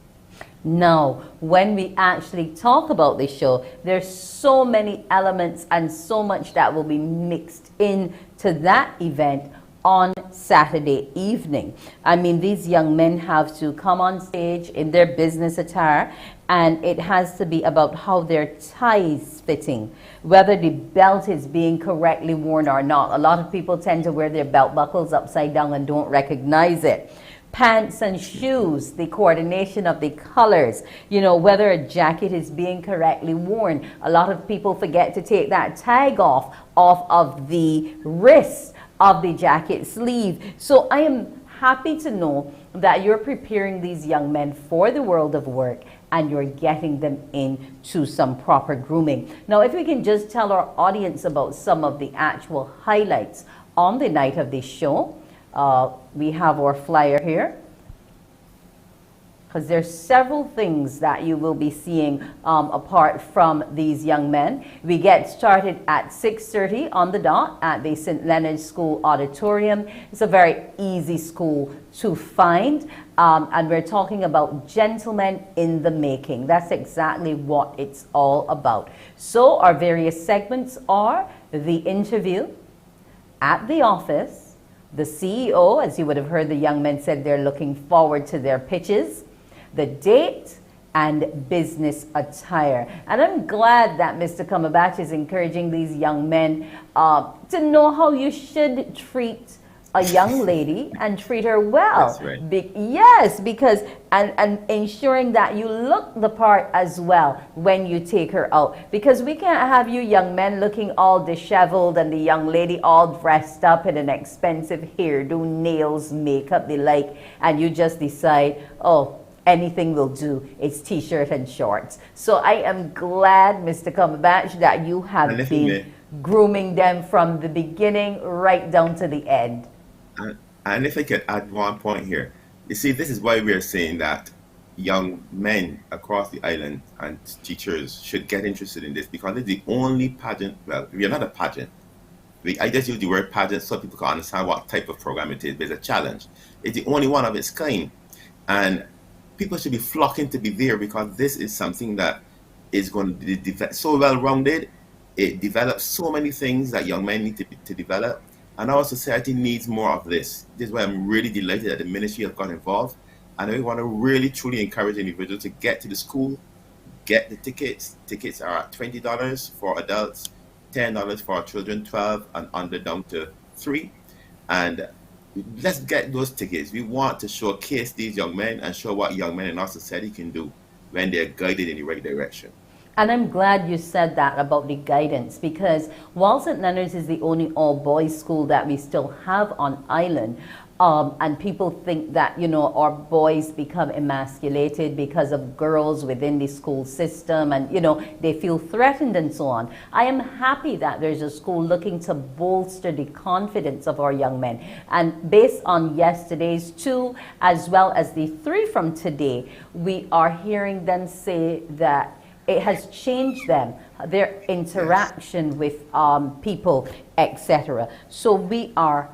Now, when we actually talk about the show, there's so many elements and so much that will be mixed into that event on Saturday evening. I mean, these young men have to come on stage in their business attire, and it has to be about how their tie is fitting, whether the belt is being correctly worn or not. A lot of people tend to wear their belt buckles upside down and don't recognize it. Pants and shoes, the coordination of the colors, whether a jacket is being correctly worn. A lot of people forget to take that tag off of the wrist of the jacket sleeve. So I am happy to know that you're preparing these young men for the world of work and you're getting them into some proper grooming. Now, if we can just tell our audience about some of the actual highlights on the night of the show. We have our flyer here, because there's several things that you will be seeing apart from these young men. We get started at 6:30 on the dot at the St. Leonard's School Auditorium. It's a very easy school to find, and we're talking about gentlemen in the making. That's exactly what it's all about. So our various segments are the interview, at the office, the CEO, as you would have heard the young men said they're looking forward to their pitches, the date, and business attire. And I'm glad that Mr. Cumberbatch is encouraging these young men to know how you should treat a young lady and treat her well. That's right. Yes, because and ensuring that you look the part as well when you take her out, because we can't have you young men looking all disheveled and the young lady all dressed up in an expensive hairdo, nails, makeup, the like, and you just decide, oh, anything will do. It's t-shirt and shorts. So I am glad, Mr. Cumberbatch, that you have been grooming them from the beginning right down to the end. And if I could add one point here, you see, this is why we're saying that young men across the island and teachers should get interested in this, because it's the only pageant. Well, we are not a pageant. I just use the word pageant so people can understand what type of program it is, but it's a challenge. It's the only one of its kind. And people should be flocking to be there, because this is something that is going to be so well-rounded. It develops so many things that young men need to develop. And our society needs more of this. This is why I'm really delighted that the ministry has got involved. And we want to really, truly encourage individuals to get to the school, get the tickets. Tickets are at $20 for adults, $10 for our children, 12 and under down to 3. And let's get those tickets. We want to showcase these young men and show what young men in our society can do when they're guided in the right direction. And I'm glad you said that about the guidance, because while St. Leonard's is the only all-boys school that we still have on island, and people think that, you know, our boys become emasculated because of girls within the school system, and, you know, they feel threatened and so on. I am happy that there's a school looking to bolster the confidence of our young men. And based on yesterday's 2, as well as the 3 from today, we are hearing them say that it has changed them, their interaction with people, etc. So we are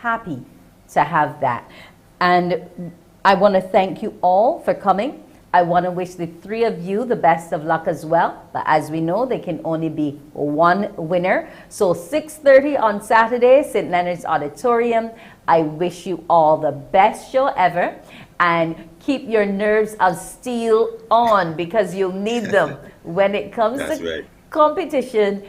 happy to have that. And I want to thank you all for coming. I want to wish the 3 of you the best of luck as well. But as we know, there can only be one winner. So 6:30 on Saturday, St. Leonard's Auditorium. I wish you all the best show ever. And keep your nerves of steel on, because you'll need them. When it comes to competition,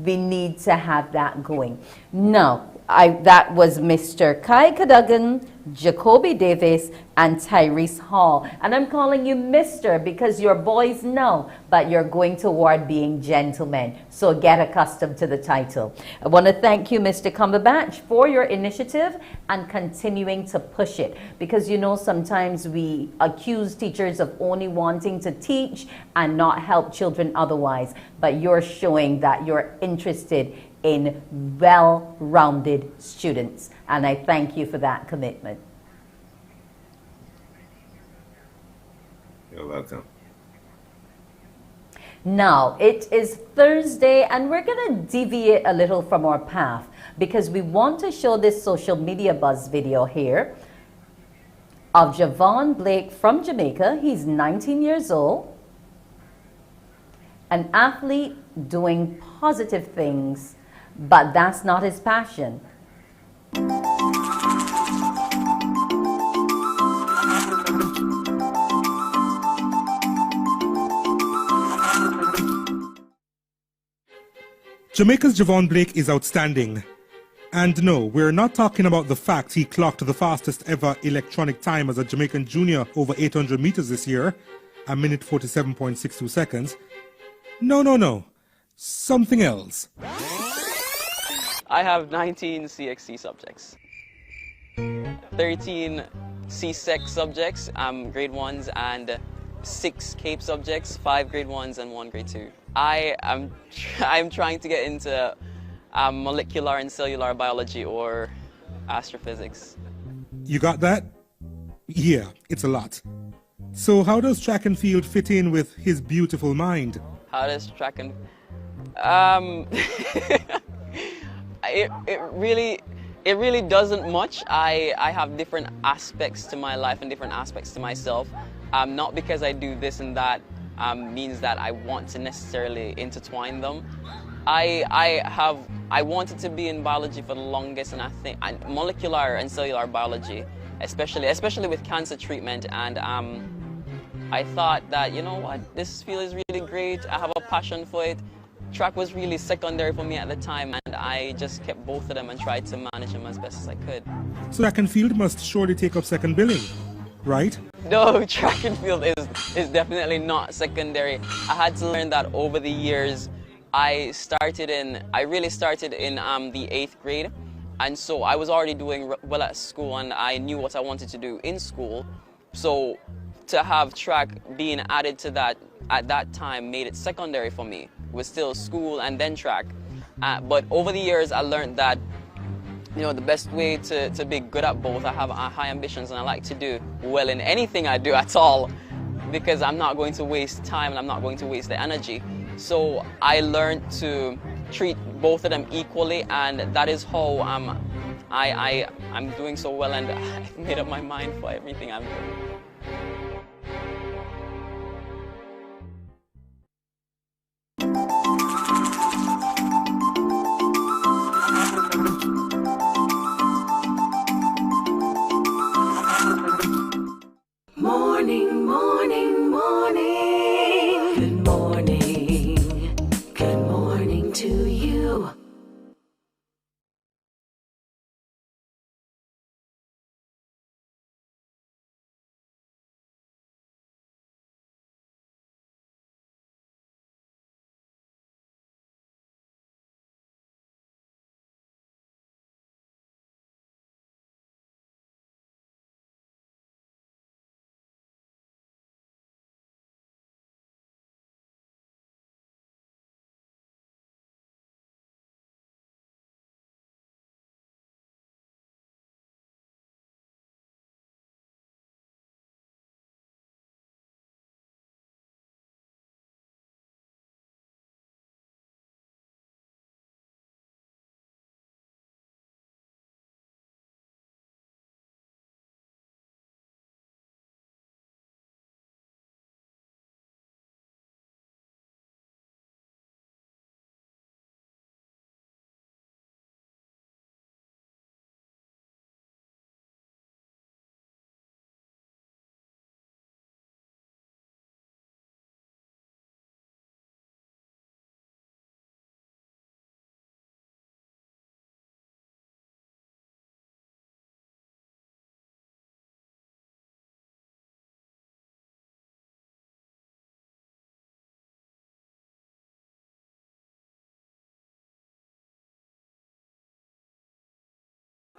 we need to have that going. Now, that was Mr. Kai Cadogan, Jacoby Davis, and Tyrese Hall. And I'm calling you Mr. because you're boys now, but you're going toward being gentlemen. So get accustomed to the title. I want to thank you, Mr. Cumberbatch, for your initiative and continuing to push it. Because, you know, sometimes we accuse teachers of only wanting to teach and not help children otherwise. But you're showing that you're interested in well-rounded students. And I thank you for that commitment. You're welcome. Now, it is Thursday, and we're going to deviate a little from our path because we want to show this social media buzz video here of Javon Blake from Jamaica. He's 19 years old, an athlete doing positive things, but that's not his passion. Jamaica's Javon Blake is outstanding. And no, we're not talking about the fact he clocked the fastest ever electronic time as a Jamaican junior over 800 meters this year, a minute 47.62 seconds. No. Something else. I have 19 CXC subjects, 13 CSEC subjects, grade 1s, and 6 CAPE subjects, 5 grade 1s and 1 grade 2. I'm trying to get into molecular and cellular biology or astrophysics. You got that? Yeah, it's a lot. So how does track and field fit in with his beautiful mind? How does track and it really doesn't much. I have different aspects to my life and different aspects to myself. Not because I do this and that means that I want to necessarily intertwine them. I wanted to be in biology for the longest, and I think molecular and cellular biology, especially with cancer treatment, and I thought that, you know what, this field is really great, I have a passion for it. Track was really secondary for me at the time, and I just kept both of them and tried to manage them as best as I could. So track and field must surely take up second billing, right? No, track and field is definitely not secondary. I had to learn that over the years. I really started in the 8th grade, and so I was already doing well at school, and I knew what I wanted to do in school. So to have track being added to that at that time made it secondary for me. It was still school and then track. But over the years, I learned that, you know, the best way to be good at both, I have high ambitions and I like to do well in anything I do at all, because I'm not going to waste time and I'm not going to waste the energy. So I learned to treat both of them equally, and that is how I'm doing so well, and I've made up my mind for everything I'm doing. Morning, morning, morning. Good morning. Good morning to you.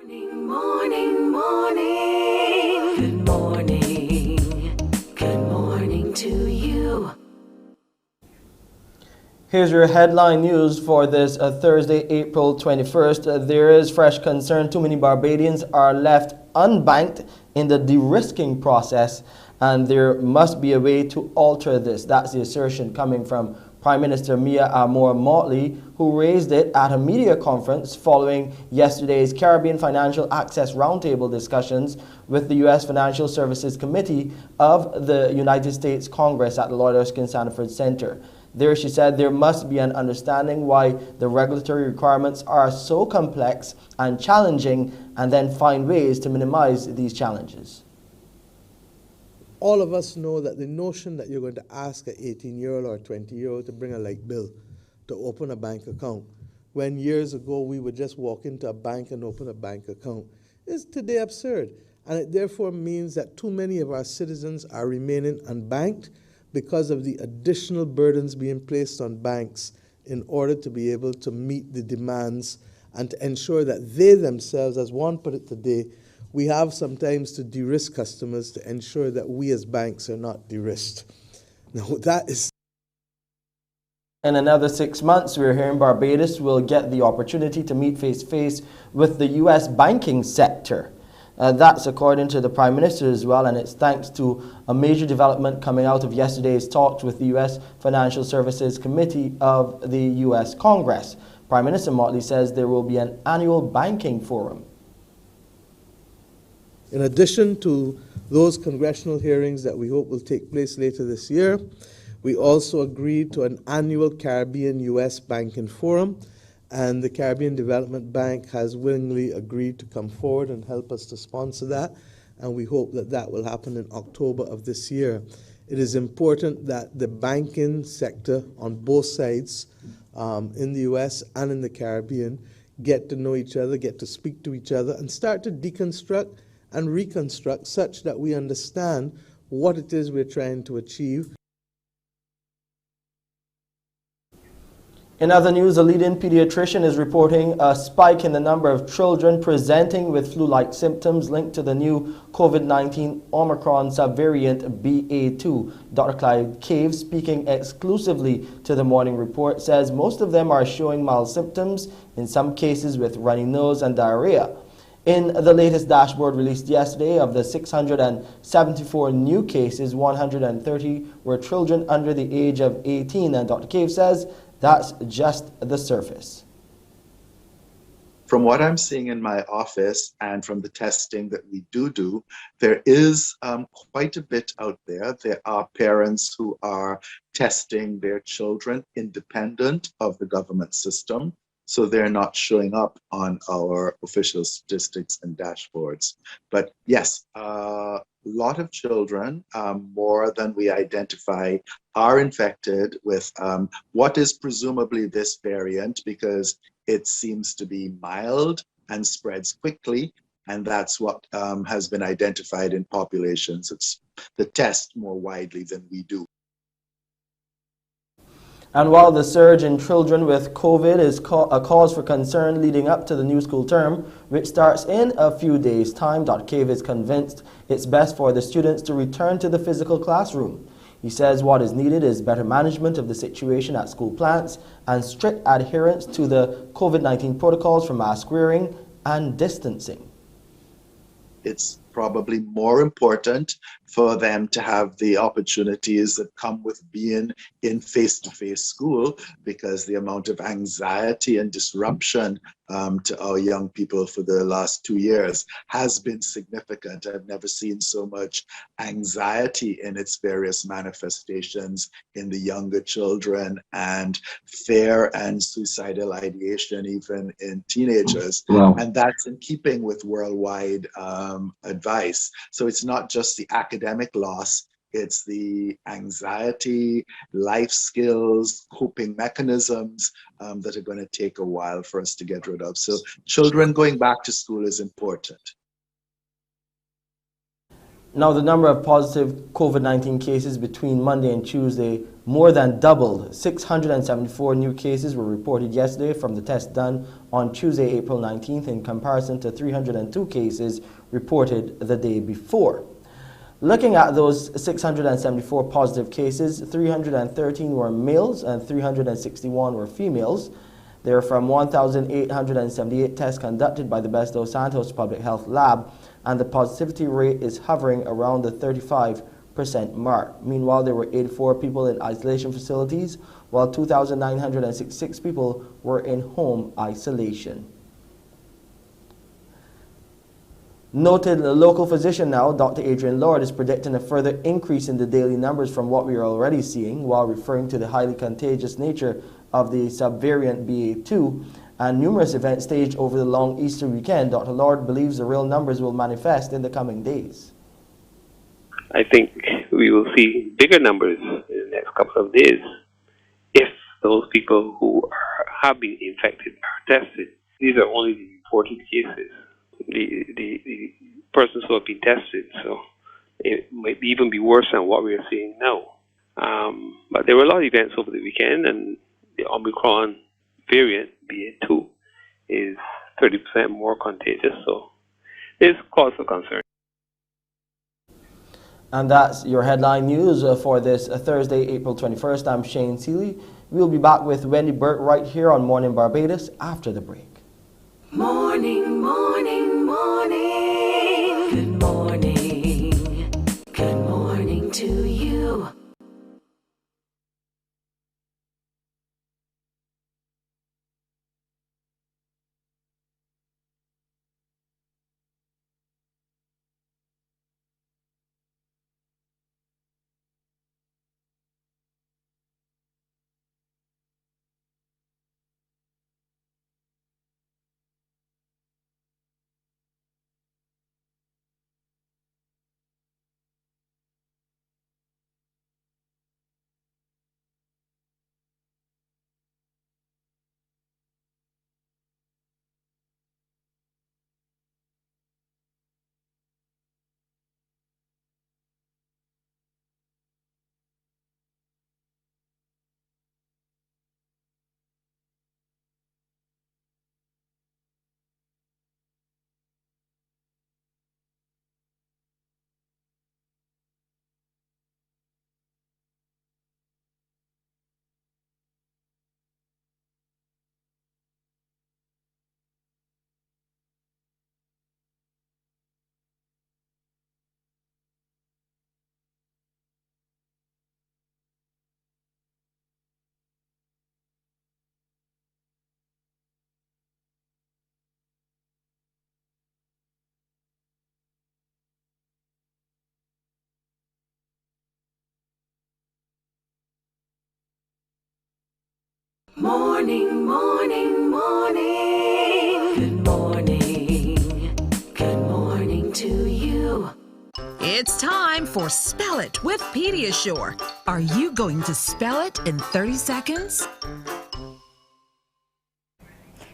Morning, morning, morning. Good morning. Good morning to you. Here's your headline news for this Thursday, April 21st. There is fresh concern too many Barbadians are left unbanked in the de-risking process, and there must be a way to alter this. That's the assertion coming from Prime Minister Mia Motley, who raised it at a media conference following yesterday's Caribbean Financial Access Roundtable discussions with the U.S. Financial Services Committee of the United States Congress at the Lloyd Erskine Sanford Center. There, she said, there must be an understanding why the regulatory requirements are so complex and challenging, and then find ways to minimize these challenges. All of us know that the notion that you're going to ask an 18-year-old or a 20-year-old to bring a light bill to open a bank account, when years ago we would just walk into a bank and open a bank account, is today absurd. And it therefore means that too many of our citizens are remaining unbanked because of the additional burdens being placed on banks in order to be able to meet the demands and to ensure that they themselves, as one put it today, we have sometimes to de-risk customers to ensure that we as banks are not de-risked. Now that is... In another 6 months, we're hearing Barbados will get the opportunity to meet face-to-face with the U.S. banking sector. That's according to the Prime Minister as well, and it's thanks to a major development coming out of yesterday's talks with the U.S. Financial Services Committee of the U.S. Congress. Prime Minister Motley says there will be an annual banking forum. In addition to those congressional hearings that we hope will take place later this year, we also agreed to an annual Caribbean-U.S. banking forum, and the Caribbean Development Bank has willingly agreed to come forward and help us to sponsor that, and we hope that that will happen in October of this year. It is important that the banking sector on both sides, in the U.S. and in the Caribbean, get to know each other, get to speak to each other, and start to deconstruct and reconstruct such that we understand what it is we're trying to achieve. In other news, a leading pediatrician is reporting a spike in the number of children presenting with flu-like symptoms linked to the new COVID-19 Omicron subvariant BA2. Dr. Clyde Cave, speaking exclusively to the Morning Report, says most of them are showing mild symptoms, in some cases with runny nose and diarrhea. In the latest dashboard released yesterday, of the 674 new cases, 130 were children under the age of 18, and Dr. Cave says that's just the surface. From what I'm seeing in my office and from the testing that we do, there is quite a bit out there. There are parents who are testing their children independent of the government system, so they're not showing up on our official statistics and dashboards. But yes, a lot of children, more than we identify, are infected with what is presumably this variant, because it seems to be mild and spreads quickly, and that's what has been identified in populations. It's the test more widely than we do. And while the surge in children with COVID is a cause for concern leading up to the new school term, which starts in a few days' time, Dr. Cave is convinced it's best for the students to return to the physical classroom. He says what is needed is better management of the situation at school plants and strict adherence to the COVID-19 protocols for mask wearing and distancing. It's probably more important for them to have the opportunities that come with being in face-to-face school, because the amount of anxiety and disruption to our young people for the last 2 years has been significant. I've never seen so much anxiety in its various manifestations in the younger children, and fear and suicidal ideation even in teenagers. Wow. And that's in keeping with worldwide advice. So it's not just the academic loss, it's the anxiety, life skills, coping mechanisms that are going to take a while for us to get rid of. So children going back to school is important. Now, the number of positive COVID-19 cases between Monday and Tuesday more than doubled. 674 new cases were reported yesterday from the test done on Tuesday, April 19th, in comparison to 302 cases reported the day before. Looking at those 674 positive cases, 313 were males and 361 were females. They are from 1,878 tests conducted by the Barbados Santos Public Health Lab, and the positivity rate is hovering around the 35% mark. Meanwhile, there were 84 people in isolation facilities, while 2,966 people were in home isolation. Noted local physician now, Dr. Adrian Lord, is predicting a further increase in the daily numbers from what we are already seeing, while referring to the highly contagious nature of the subvariant BA2 and numerous events staged over the long Easter weekend. Dr. Lord believes the real numbers will manifest in the coming days. I think we will see bigger numbers in the next couple of days if those people who have been infected are tested. These are only the reported cases. The persons who have been tested, so it might even be worse than what we are seeing now. But there were a lot of events over the weekend, and the Omicron variant, BA2, is 30% more contagious, so there's cause for concern. And that's your headline news for this Thursday, April 21st. I'm Shane Seeley. We'll be back with Wendy Burt right here on Morning Barbados after the break. Morning, morning, morning. Good morning. Good morning to you. Morning, morning, morning. Good morning. Good morning to you. It's time for Spell It with Pediasure. Are you going to spell it in 30 seconds?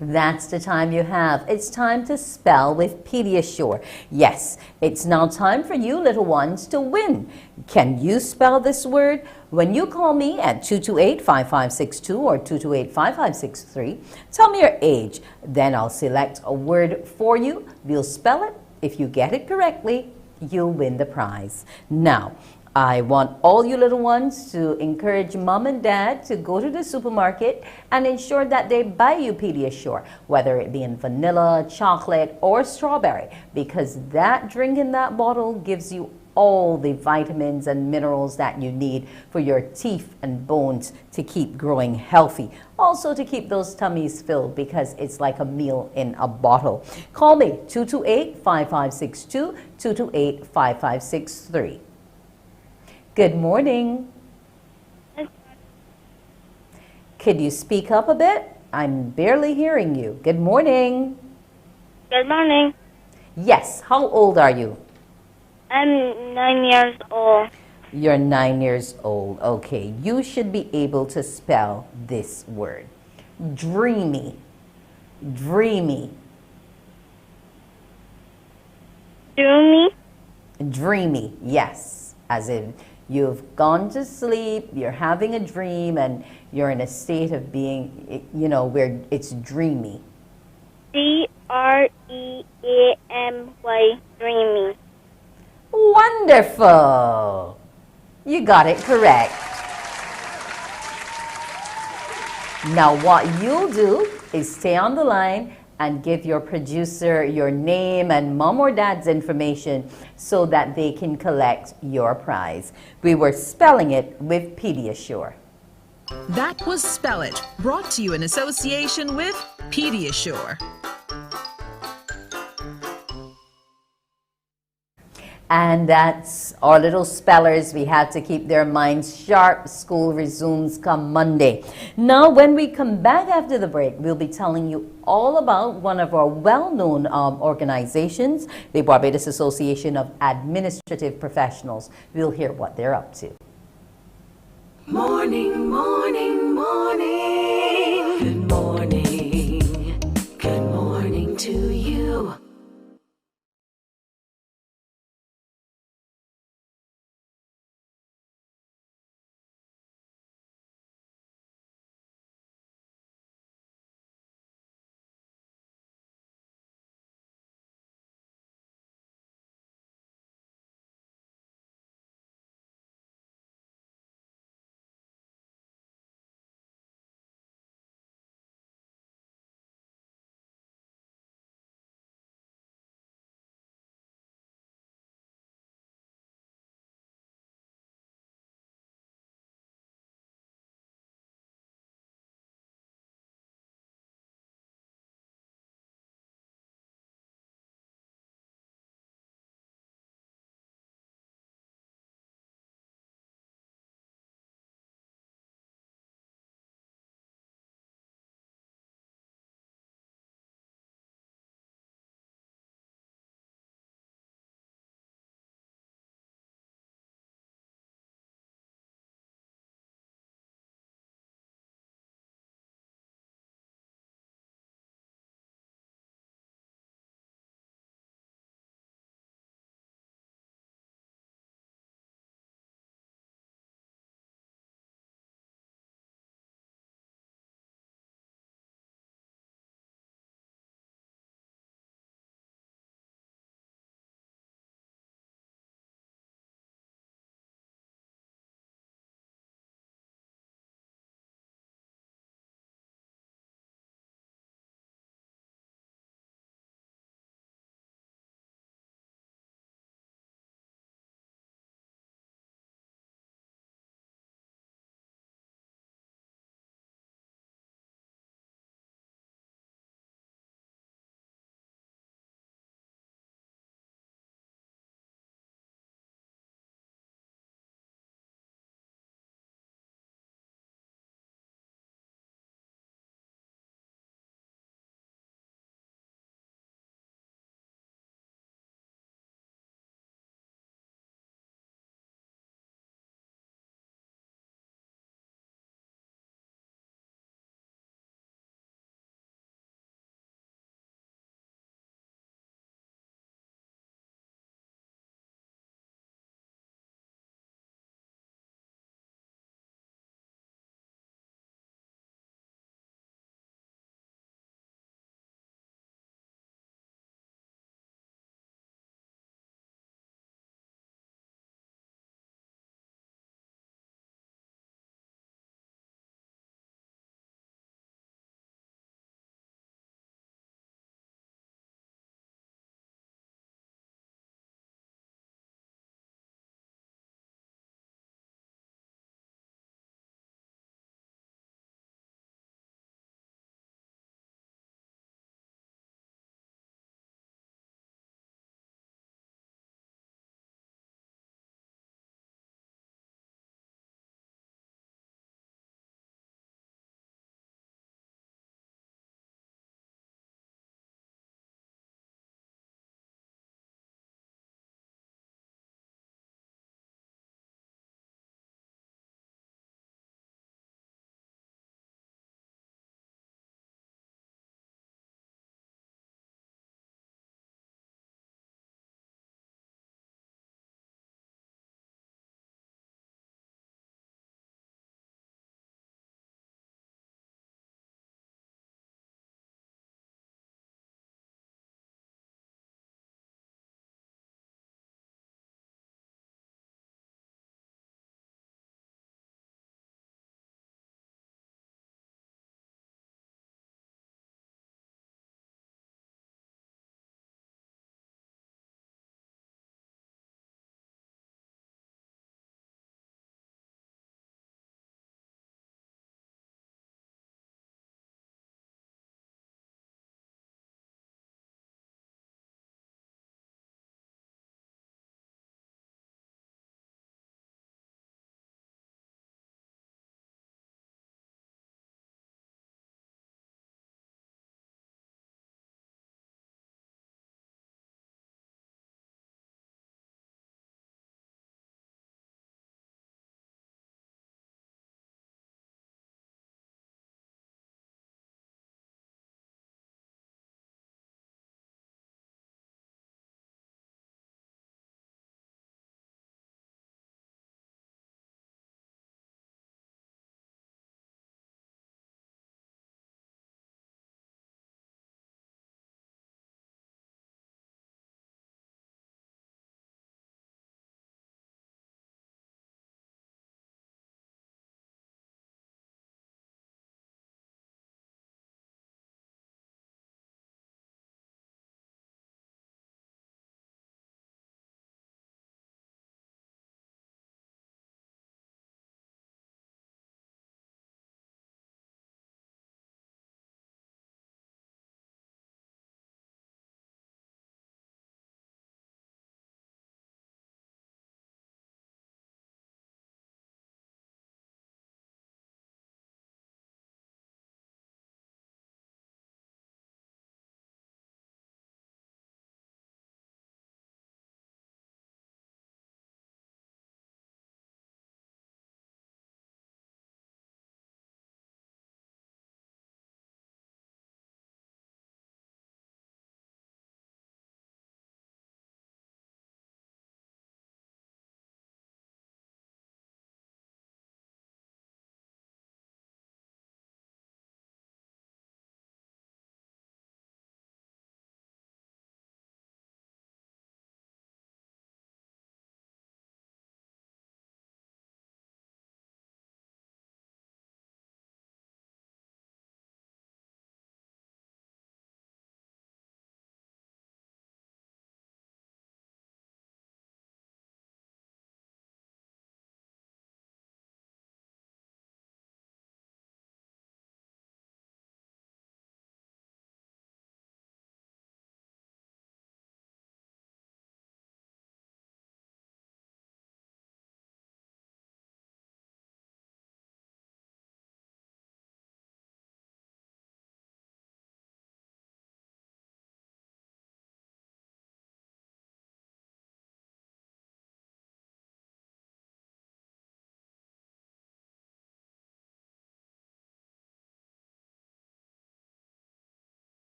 That's the time you have. It's time to spell with Pediasure. Yes, it's now time for you little ones to win. Can you spell this word? When you call me at 228-5562 or 228-5563, tell me your age. Then I'll select a word for you. We'll spell it. If you get it correctly, you'll win the prize. Now, I want all you little ones to encourage mom and dad to go to the supermarket and ensure that they buy you Pediasure, whether it be in vanilla, chocolate, or strawberry, because that drink in that bottle gives you all the vitamins and minerals that you need for your teeth and bones to keep growing healthy. Also to keep those tummies filled, because it's like a meal in a bottle. Call me 228-5562, 228-5563. Good morning. Could you speak up a bit? I'm barely hearing you. Good morning. Good morning. Yes, how old are you? I'm 9 years old. You're 9 years old. Okay, you should be able to spell this word. Dreamy. Dreamy. Dreamy? Dreamy, yes. As in, you've gone to sleep, you're having a dream, and you're in a state of being, you know, where it's dreamy. D-R-E-A-M-Y, dreamy. Wonderful! You got it correct. Now what you'll do is stay on the line and give your producer your name and mom or dad's information so that they can collect your prize. We were spelling it with Pediasure. That was Spell It, brought to you in association with Pediasure. And that's our little spellers. We have to keep their minds sharp. School resumes come Monday. Now, when we come back after the break, we'll be telling you all about one of our well-known organizations, the Barbados Association of Administrative Professionals. We'll hear what they're up to. Morning, morning, morning. Good morning. Good morning to you.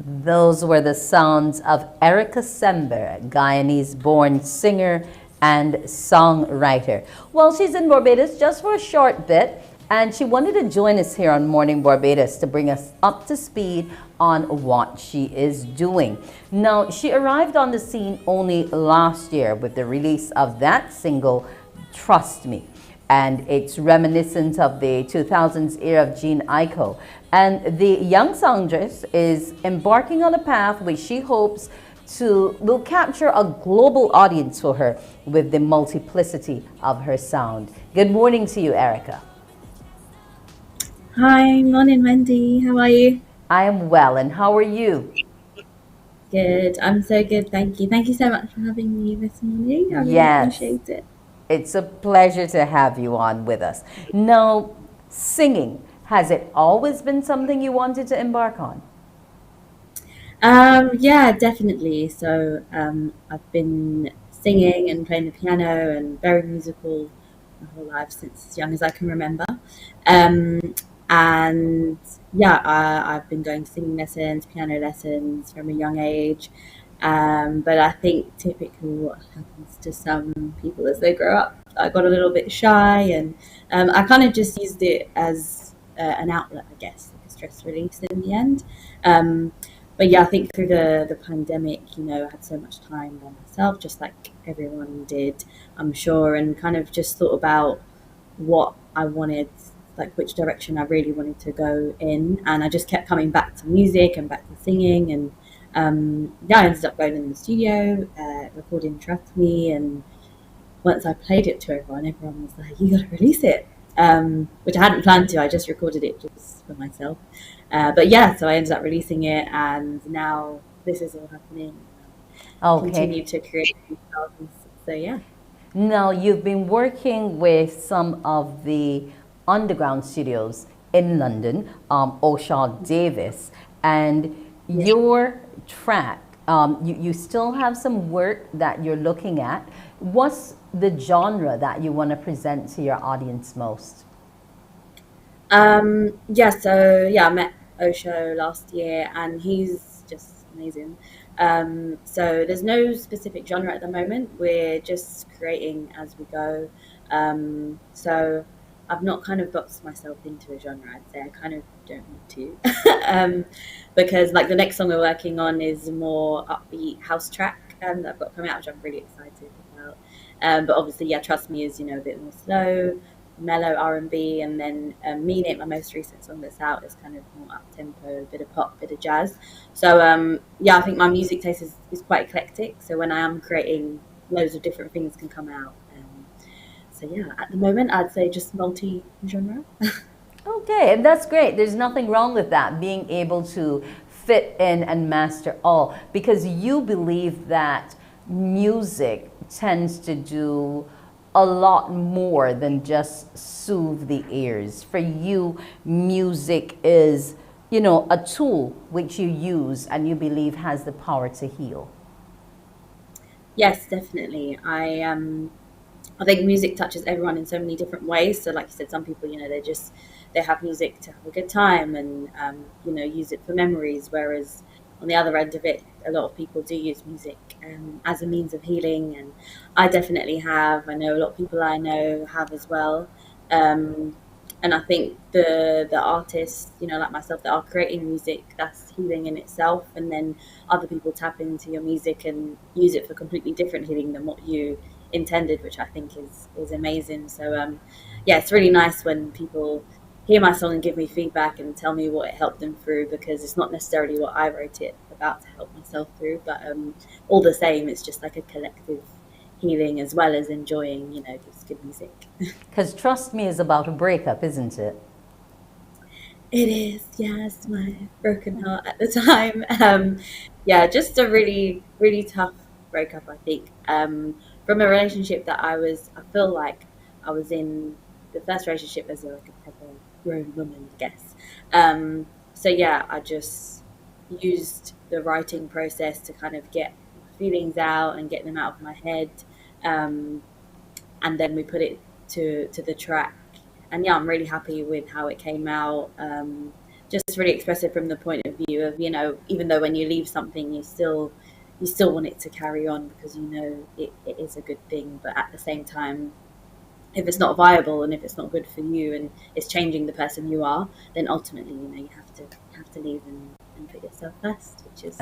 Those were the sounds of Erica Sember, Guyanese-born singer and songwriter. Well, she's in Barbados just for a short bit, and she wanted to join us here on Morning Barbados to bring us up to speed on what she is doing. Now, she arrived on the scene only last year with the release of that single, Trust Me. And it's reminiscent of the 2000s era of Jean Aiko. And the young songstress is embarking on a path which she hopes will capture a global audience for her with the multiplicity of her sound. Good morning to you, Erica. Hi, morning, Wendy. How are you? I am well, and how are you? Good. I'm so good, thank you. Thank you so much for having me this morning. I really appreciate it. It's a pleasure to have you on with us. Now, singing, has it always been something you wanted to embark on? Yeah, definitely. So I've been singing and playing the piano and very musical my whole life since as young as I can remember. And yeah, I've been going to singing lessons, piano lessons from a young age. But I think typically what happens to some people as they grow up, I got a little bit shy, and I kind of just used it as an outlet, I guess, like a stress release in the end. But yeah, I think through the pandemic, I had so much time by myself, just like everyone did, I'm sure, and kind of just thought about what I wanted, like which direction I really wanted to go in. And I just kept coming back to music and back to singing. And yeah, I ended up going in the studio, recording Trust Me. And once I played it to everyone was like, you got to release it, which I hadn't planned to. I just recorded it just for myself. But yeah, so I ended up releasing it, and now this is all happening. Continue to create new songs. So yeah. Now, you've been working with some of the underground studios in London, O'Shaw Davis, and your track, you still have some work that you're looking at. What's the genre that you want to present to your audience most? Yeah, so yeah, I met Osho last year, and he's just amazing. So there's no specific genre at the moment. We're just creating as we go. So I've not kind of boxed myself into a genre. I'd say I kind of don't need to, because like the next song we're working on is a more upbeat house track that I've got coming out, which I'm really excited about. But obviously, yeah, Trust Me is a bit more slow, mellow R&B, and then Mean It, my most recent song that's out, is kind of more up tempo, a bit of pop, a bit of jazz. So yeah, I think my music taste is quite eclectic. So when I am creating, loads of different things can come out. So yeah, at the moment I'd say just multi-genre. Okay, and that's great. There's nothing wrong with that, being able to fit in and master all, because you believe that music tends to do a lot more than just soothe the ears. For you, music is, a tool which you use and you believe has the power to heal. Yes, definitely. I think music touches everyone in so many different ways. So like you said, some people, they have music to have a good time and, use it for memories. Whereas on the other end of it, a lot of people do use music as a means of healing. And I definitely have. I know a lot of people I know have as well. And I think the artists, like myself, that are creating music, that's healing in itself. And then other people tap into your music and use it for completely different healing than what you intended, which I think is amazing. So yeah, it's really nice when people hear my song and give me feedback and tell me what it helped them through, because it's not necessarily what I wrote it about to help myself through, but all the same, it's just like a collective healing as well as enjoying, just good music. Because Trust Me is about a breakup, isn't it? It is, yes, my broken heart at the time. Yeah, just a really, really tough breakup, I think. From a relationship that I feel like I was in, the first relationship as a proper grown woman, I guess. So yeah, I just used the writing process to kind of get feelings out and get them out of my head. And then we put it to the track. And yeah, I'm really happy with how it came out. just really express it from the point of view of, even though when you leave something, you still want it to carry on because it is a good thing, but at the same time, if it's not viable and if it's not good for you and it's changing the person you are, then ultimately, you have to leave and put yourself first, which is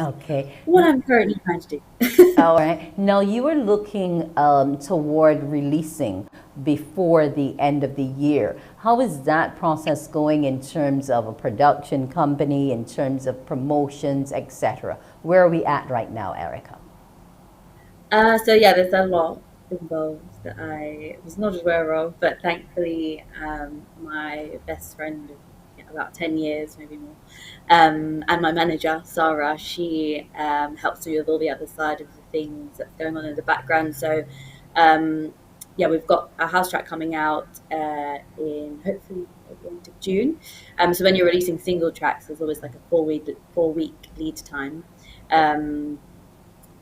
what I'm currently trying to do. All right. Now, you are looking toward releasing before the end of the year. How is that process going in terms of a production company, in terms of promotions, etc.? Where are we at right now, Erica? So yeah, there's a lot involved that I was not aware of, but thankfully, my best friend of about 10 years, maybe more, and my manager, Sarah, she helps me with all the other side of the things that's going on in the background. So yeah, we've got a house track coming out in hopefully at the end of June. So when you're releasing single tracks, there's always like a 4-week lead time.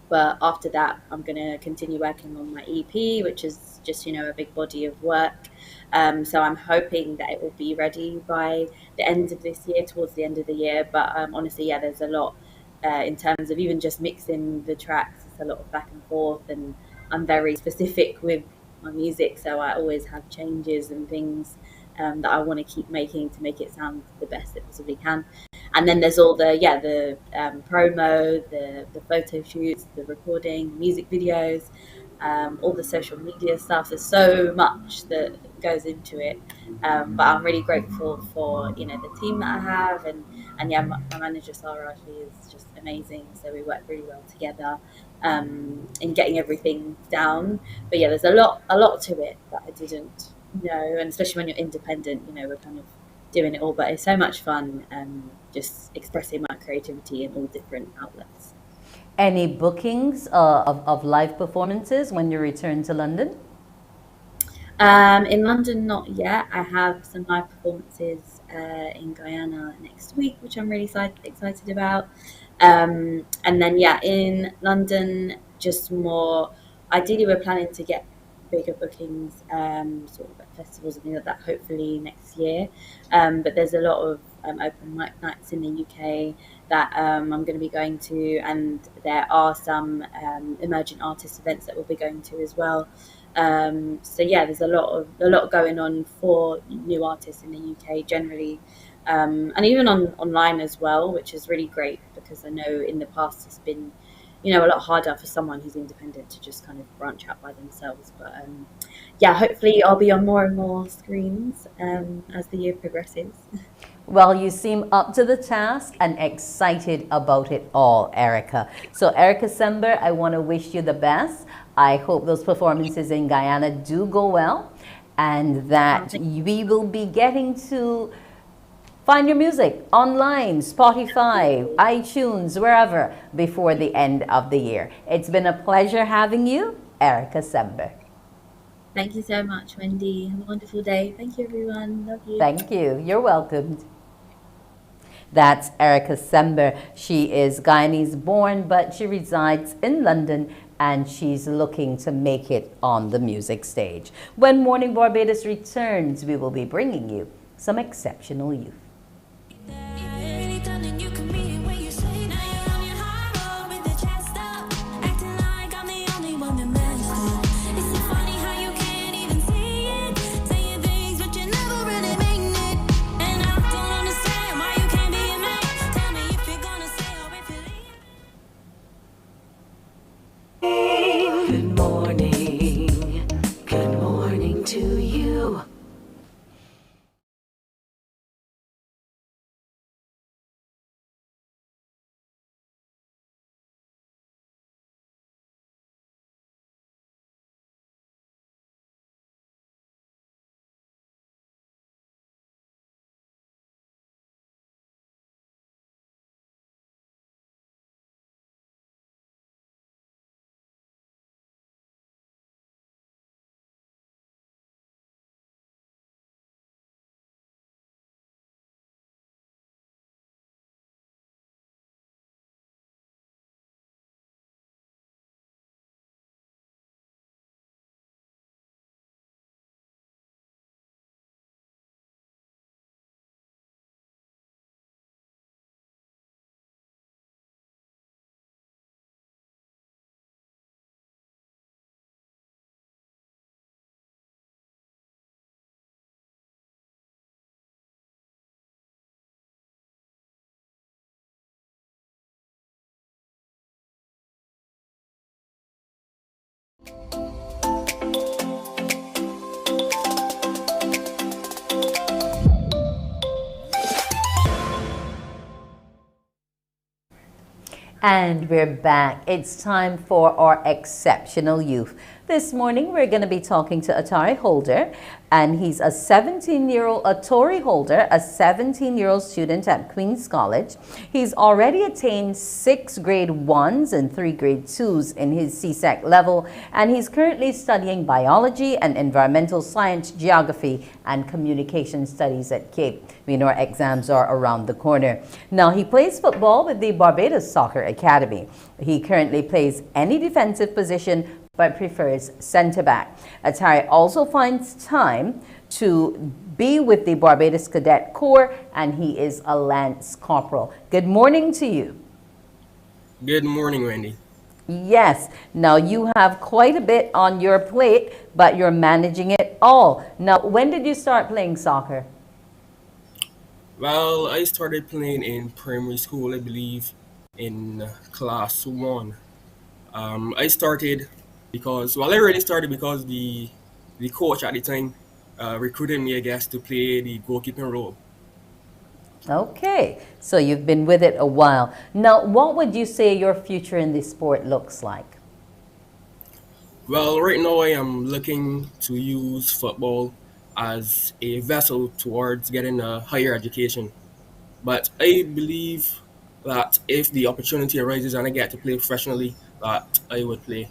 But after that, I'm going to continue working on my EP, which is just, a big body of work. So I'm hoping that it will be ready by the end of this year, towards the end of the year. But honestly, yeah, there's a lot in terms of even just mixing the tracks. It's a lot of back and forth, and I'm very specific with my music. So I always have changes and things that I want to keep making to make it sound the best it possibly can. And then there's all the promo, the photo shoots, the recording, music videos, all the social media stuff. There's so much that goes into it. But I'm really grateful for, the team that I have. And yeah, my manager, Sarah, she is just amazing. So we work really well together in getting everything down. But yeah, there's a lot to it that I didn't know. And especially when you're independent, we're kind of doing it all, but it's so much fun just expressing my creativity in all different outlets. Any bookings of live performances when you return to London? In London, not yet. I have some live performances in Guyana next week, which I'm really excited about. And then, yeah, in London, just more, ideally we're planning to get bigger bookings, sort of at festivals and things like that, hopefully next year. But there's a lot of open mic nights in the UK that I'm going to be going to, and there are some emerging artist events that we'll be going to as well. So yeah, there's a lot going on for new artists in the UK generally, and even online as well, which is really great because I know in the past it's been a lot harder for someone who's independent to just kind of branch out by themselves. But yeah, hopefully I'll be on more and more screens as the year progresses. Well, you seem up to the task and excited about it all, Erica. So Erica Sember, I want to wish you the best. I hope those performances in Guyana do go well, and that we will be getting to find your music online, Spotify, iTunes, wherever, before the end of the year. It's been a pleasure having you, Erica Sember. Thank you so much, Wendy. Have a wonderful day. Thank you, everyone. Love you. Thank you. You're welcome. That's Erica Sember. She is Guyanese born, but she resides in London, and she's looking to make it on the music stage. When Morning Barbados returns, we will be bringing you some exceptional youth. Good morning to you. And we're back. It's time for our exceptional youth. This morning, we're going to be talking to a Tory holder, and he's a 17-year-old, a Tory holder, a 17-year-old student at Queen's College. He's already attained 6 grade 1s and 3 grade 2s in his CSEC level, and he's currently studying biology and environmental science, geography, and communication studies at Cape. We know our exams are around the corner. Now, he plays football with the Barbados Soccer Academy. He currently plays any defensive position, but prefers centre-back. Atari also finds time to be with the Barbados Cadet Corps, and he is a Lance Corporal. Good morning to you. Good morning, Wendy. Yes, now you have quite a bit on your plate, but you're managing it all. Now, when did you start playing soccer? Well, I started playing in primary school, I believe, in class 1. I started because, well, I really started because the coach at the time recruited me, I guess, to play the goalkeeping role. Okay, so you've been with it a while. Now, what would you say your future in this sport looks like? Well, right now I am looking to use football as a vessel towards getting a higher education. But I believe that if the opportunity arises and I get to play professionally, that I would play.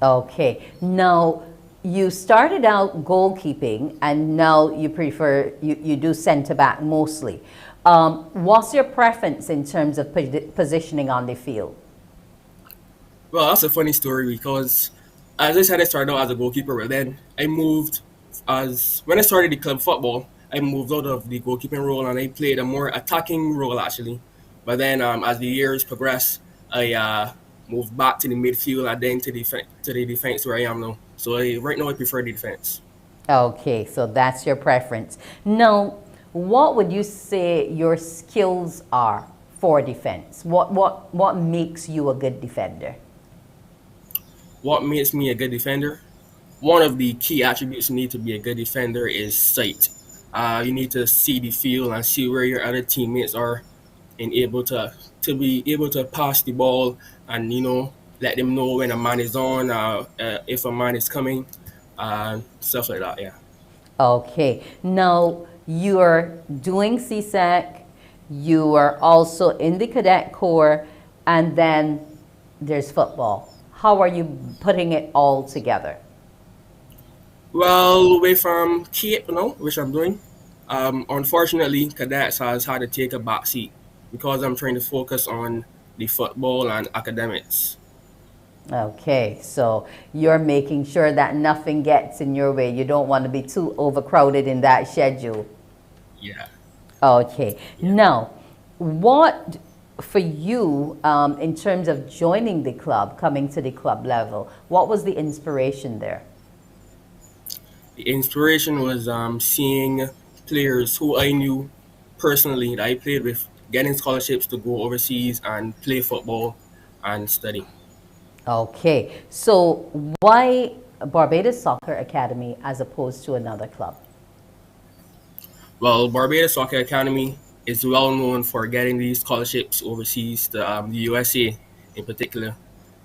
Okay, now you started out goalkeeping and now you prefer, you do centre back mostly. What's your preference in terms of positioning on the field? Well, that's a funny story because, as I said, I started out as a goalkeeper, but then I moved when I started the club football, I moved out of the goalkeeping role and I played a more attacking role actually. But then as the years progressed, I moved back to the midfield and then to the defense where I am now. So right now I prefer the defense. Okay, so that's your preference. Now, what would you say your skills are for defense? What makes you a good defender? What makes me a good defender? One of the key attributes you need to be a good defender is sight. You need to see the field and see where your other teammates are, and able to be able to pass the ball and let them know when a man is on, if a man is coming, stuff like that. Yeah. Okay. Now you're doing CSEC. You are also in the Cadet Corps, and then there's football. How are you putting it all together? Well, away from Cape, which I'm doing, unfortunately, cadets has had to take a back seat because I'm trying to focus on the football and academics. Okay, so you're making sure that nothing gets in your way. You don't want to be too overcrowded in that schedule. Yeah. Okay. Yeah. Now, what for you in terms of joining the club, coming to the club level, what was the inspiration there? The inspiration was seeing players who I knew personally that I played with getting scholarships to go overseas and play football and study. Okay, so why Barbados Soccer Academy as opposed to another club? Well, Barbados Soccer Academy is well known for getting these scholarships overseas to the USA in particular.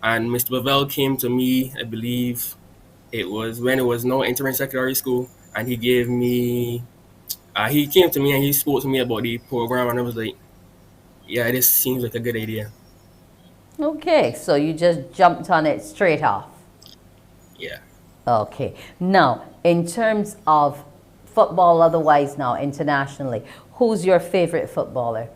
And Mr. Bavell came to me, I believe, it was when it was no interim secondary school, and he gave me, he came to me and he spoke to me about the program, and I was like, yeah, this seems like a good idea. Okay, so you just jumped on it straight off. Yeah. Okay, now in terms of football, otherwise now internationally, who's your favorite footballer?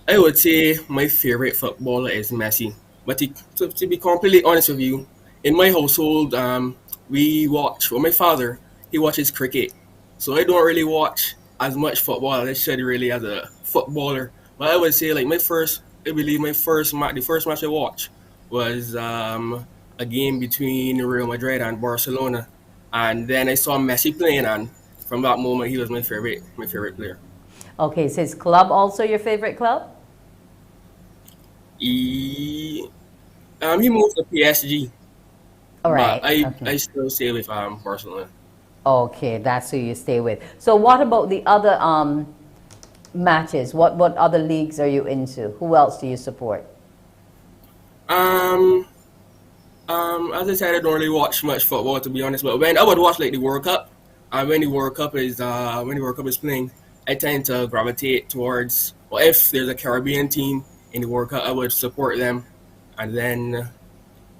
I would say my favorite footballer is Messi, but to be completely honest with you, in my household, my father, he watches cricket. So I don't really watch as much football as I should really as a footballer. But I would say like the first match I watched was a game between Real Madrid and Barcelona. And then I saw Messi playing, and from that moment he was my favorite player. Okay, is his club also your favorite club? He moved to PSG. All right. But I Okay. still stay with Barcelona. Okay, that's who you stay with. So what about the other matches? What other leagues are you into? Who else do you support? Um, as I said, I don't really watch much football to be honest. But when I would watch like the World Cup, and when the World Cup is playing, I tend to gravitate towards. Well, if there's a Caribbean team in the World Cup, I would support them, and then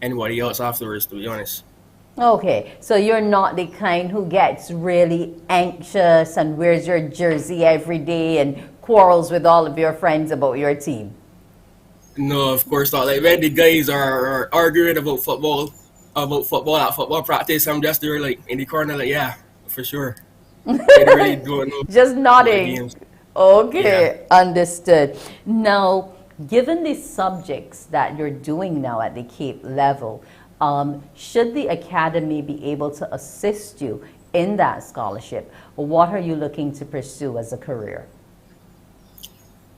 anybody else afterwards. To be honest. Okay, so you're not the kind who gets really anxious and wears your jersey every day and quarrels with all of your friends about your team. No, of course not. Like when the guys are arguing about football at football practice, I'm just there like in the corner, like yeah, for sure. I really don't know Just about the nodding. games. Yeah. Okay, understood. Now, given the subjects that you're doing now at the Cape level, should the Academy be able to assist you in that scholarship? What are you looking to pursue as a career?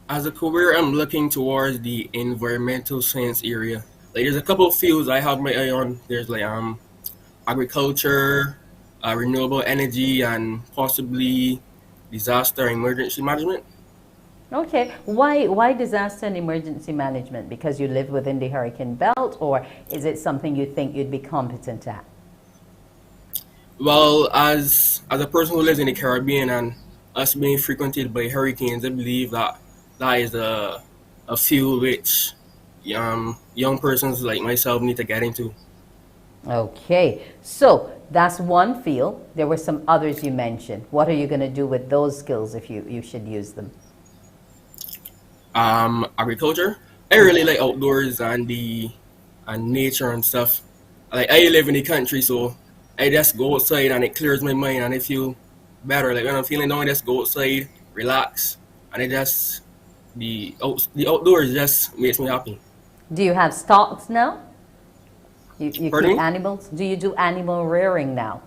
As a career, I'm looking towards the environmental science area. Like there's a couple of fields I have my eye on. There's like agriculture, renewable energy, and possibly disaster and emergency management. Okay, why disaster and emergency management? Because you live within the hurricane belt, or is it something you think you'd be competent at? Well, as a person who lives in the Caribbean and us being frequented by hurricanes, I believe that that is a field which young persons like myself need to get into. Okay, so that's one field. There were some others you mentioned. What are you going to do with those skills if you should use them? Agriculture. I really like outdoors and nature and stuff. Like I live in the country, so I just go outside and it clears my mind and I feel better. Like when I'm feeling down, I just go outside, relax, and it just the outdoors just makes me happy. Do you have stocks now? You Pardon keep me? animals? Do you do animal rearing now?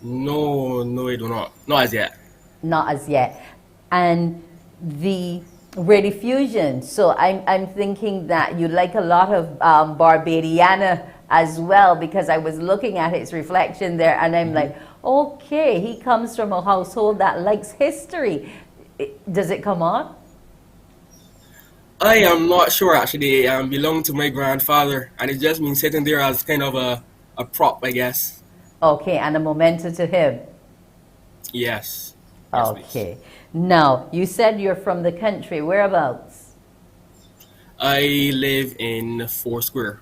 No, no, I do not. Not as yet. Not as yet. And the rediffusion. So I'm thinking that you like a lot of Barbadiana as well, because I was looking at its reflection there and I'm like, okay, he comes from a household that likes history. Does it come on? I am not sure actually. It belonged to my grandfather, and it just been sitting there as kind of a prop, I guess. Okay, and a memento to him. Yes. Okay. Now, you said you're from the country. Whereabouts? I live in Foursquare.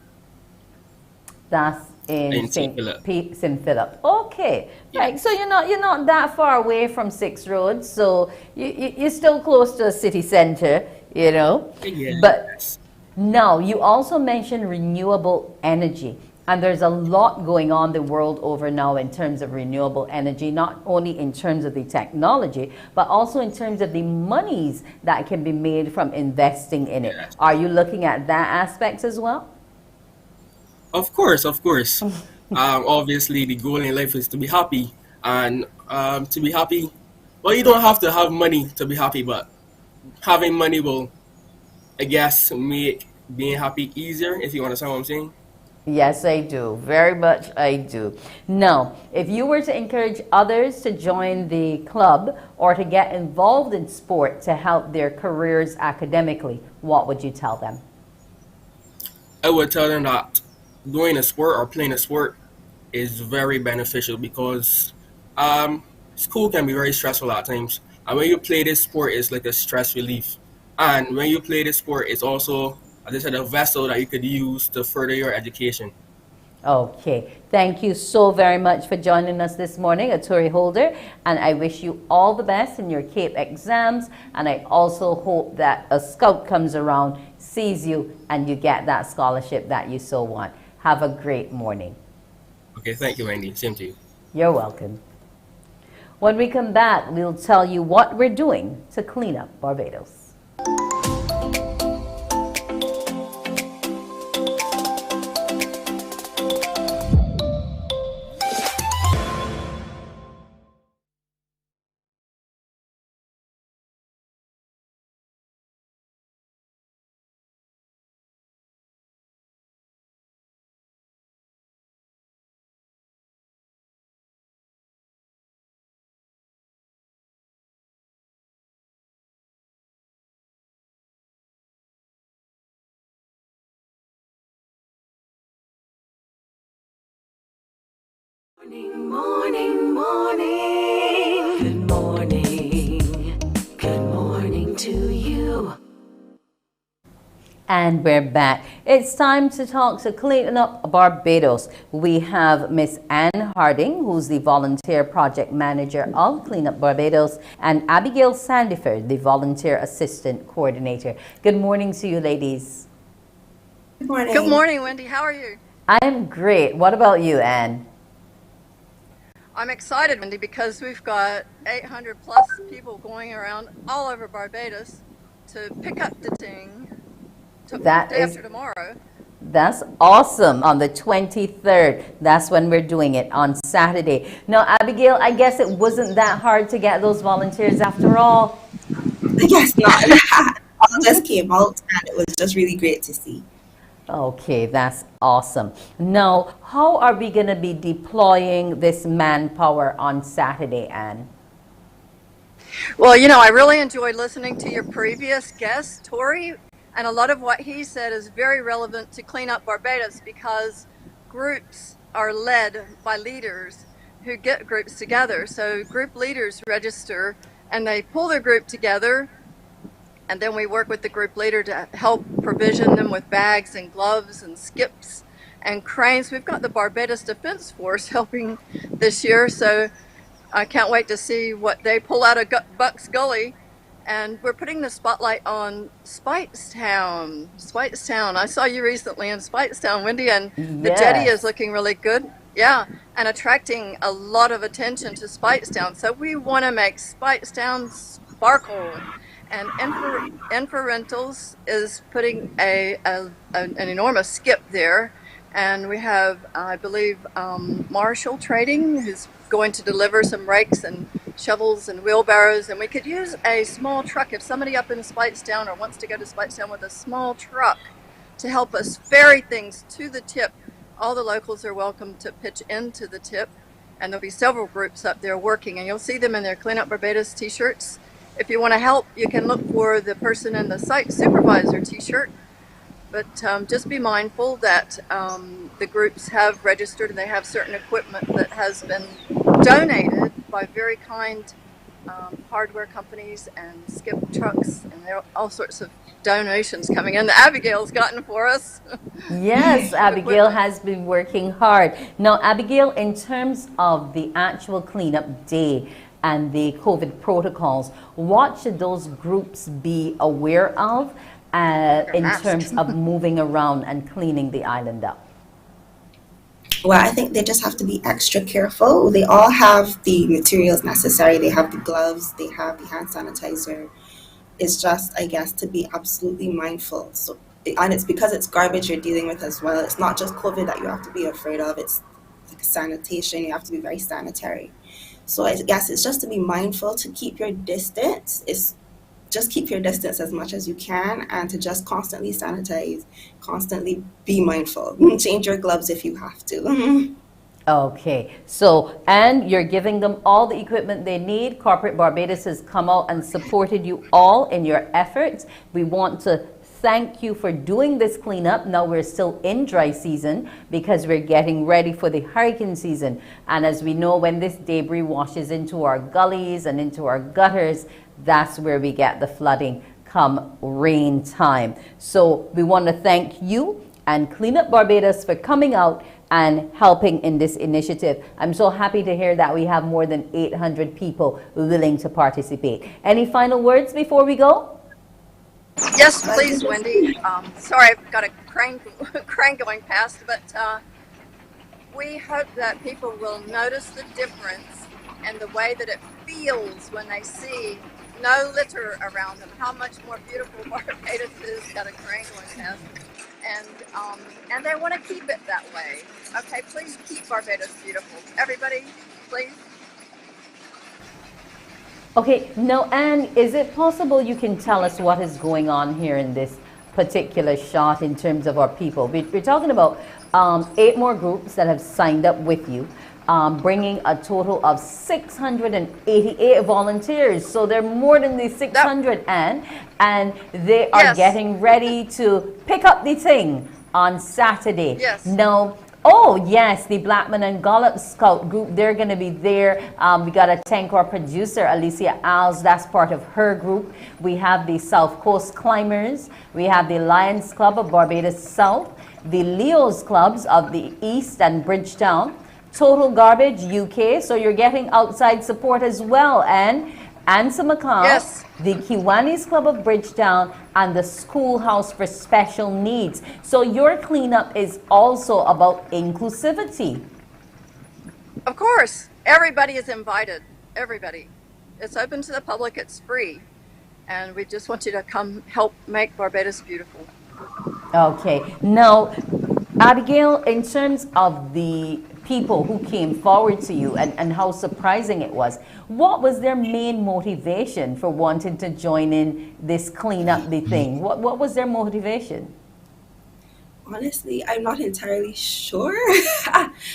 That's in St. Philip. St. Philip. Okay. Right. So you're not that far away from Six Roads. So you're still close to a city center, you know. Yeah. But now you also mentioned renewable energy. And there's a lot going on the world over now in terms of renewable energy, not only in terms of the technology, but also in terms of the monies that can be made from investing in it. Are you looking at that aspect as well? Of course, of course. Obviously, the goal in life is to be happy, and to be happy, well, you don't have to have money to be happy, but having money will, I guess, make being happy easier. If you understand what I'm saying. Yes, I do. Very much I do. Now, if you were to encourage others to join the club or to get involved in sport to help their careers academically, what would you tell them? I would tell them that doing a sport or playing a sport is very beneficial because school can be very stressful at times. And when you play this sport, it's like a stress relief. And when you play this sport, it's also, as I said, a vessel that you could use to further your education. Okay. Thank you so very much for joining us this morning, Aturi Holder. And I wish you all the best in your CAPE exams. And I also hope that a scout comes around, sees you, and you get that scholarship that you so want. Have a great morning. Okay, thank you, Wendy. Same to you. You're welcome. When we come back, we'll tell you what we're doing to clean up Barbados. Morning, morning. Good morning. Good morning to you. And we're back. It's time to talk to Clean Up Barbados. We have Miss Anne Harding, who's the Volunteer Project Manager of Clean Up Barbados, and Abigail Sandiford, the Volunteer Assistant Coordinator. Good morning to you, ladies. Good morning. Good morning, Wendy. How are you? I'm great. What about you, Anne? I'm excited, Wendy, because we've got 800 plus people going around all over Barbados to pick up the thing day after tomorrow. That's awesome. On the 23rd, that's when we're doing it, on Saturday. Now, Abigail, I guess it wasn't that hard to get those volunteers after all. I guess not. All just came out, and it was just really great to see. Okay, that's awesome. Now, how are we going to be deploying this manpower on Saturday, Anne? Well, you know, I really enjoyed listening to your previous guest, Tori, and a lot of what he said is very relevant to Clean Up Barbados, because groups are led by leaders who get groups together. So group leaders register and they pull their group together, and then we work with the group leader to help provision them with bags and gloves and skips and cranes. We've got the Barbados Defense Force helping this year, so I can't wait to see what they pull out of Bucks Gully. And we're putting the spotlight on Speightstown. Speightstown. I saw you recently in Speightstown, Wendy, and the jetty is looking really good. Yeah, and attracting a lot of attention to Speightstown. So we want to make Speightstown sparkle. And Infra Rentals is putting an enormous skip there. And we have, I believe, Marshall Trading, who's going to deliver some rakes and shovels and wheelbarrows. And we could use a small truck if somebody up in Speightstown or wants to go to Speightstown with a small truck to help us ferry things to the tip. All the locals are welcome to pitch into the tip. And there'll be several groups up there working, and you'll see them in their Clean Up Barbados t-shirts. If you want to help, you can look for the person in the site supervisor t-shirt. But just be mindful that the groups have registered and they have certain equipment that has been donated by very kind hardware companies and skip trucks, and there are all sorts of donations coming in that Abigail's gotten for us. Yes, Abigail has been working hard. Now, Abigail, in terms of the actual cleanup day and the COVID protocols, what should those groups be aware of in terms of moving around and cleaning the island up? Well, I think they just have to be extra careful. They all have the materials necessary. They have the gloves, they have the hand sanitizer. It's just, I guess, to be absolutely mindful. So, and it's because it's garbage you're dealing with as well. It's not just COVID that you have to be afraid of. It's like sanitation. You have to be very sanitary. So I guess it's just to be mindful, to keep your distance. Just keep your distance as much as you can, and to just constantly sanitize, constantly be mindful. Change your gloves if you have to. Okay, so, and you're giving them all the equipment they need. Corporate Barbados has come out and supported you all in your efforts. We want to thank you for doing this cleanup. Now we're still in dry season because we're getting ready for the hurricane season. And as we know, when this debris washes into our gullies and into our gutters, that's where we get the flooding come rain time. So we want to thank you and Clean Up Barbados for coming out and helping in this initiative. I'm so happy to hear that we have more than 800 people willing to participate. Any final words before we go? Yes, please, Wendy. Sorry, I've got a crane going past, but we hope that people will notice the difference and the way that it feels when they see no litter around them, how much more beautiful Barbados is, got a crane going past, and they want to keep it that way. Okay, please keep Barbados beautiful. Everybody, please. Okay, now, Anne, is it possible you can tell us what is going on here in this particular shot in terms of our people? We're talking about 8 more groups that have signed up with you, bringing a total of 688 volunteers. So they're more than the 600, Anne, and they are getting ready to pick up the thing on Saturday. Yes. Now, Oh, yes, the Blackman and Gollop Scout group, they're going to be there. We got a Tankor producer, Alicia Alves, that's part of her group. We have the South Coast Climbers. We have the Lions Club of Barbados South, the Leos Clubs of the East and Bridgetown, Total Garbage UK, so you're getting outside support as well. And Ansa McCall, Yes. the Kiwanis Club of Bridgetown, and the Schoolhouse for Special Needs. So your cleanup is also about inclusivity. Of course, everybody is invited. Everybody. It's open to the public. It's free. And we just want you to come help make Barbados beautiful. Okay. Now, Abigail, in terms of the people who came forward to you and how surprising it was, what was their main motivation for wanting to join in this clean up the thing? What was their motivation? Honestly, I'm not entirely sure.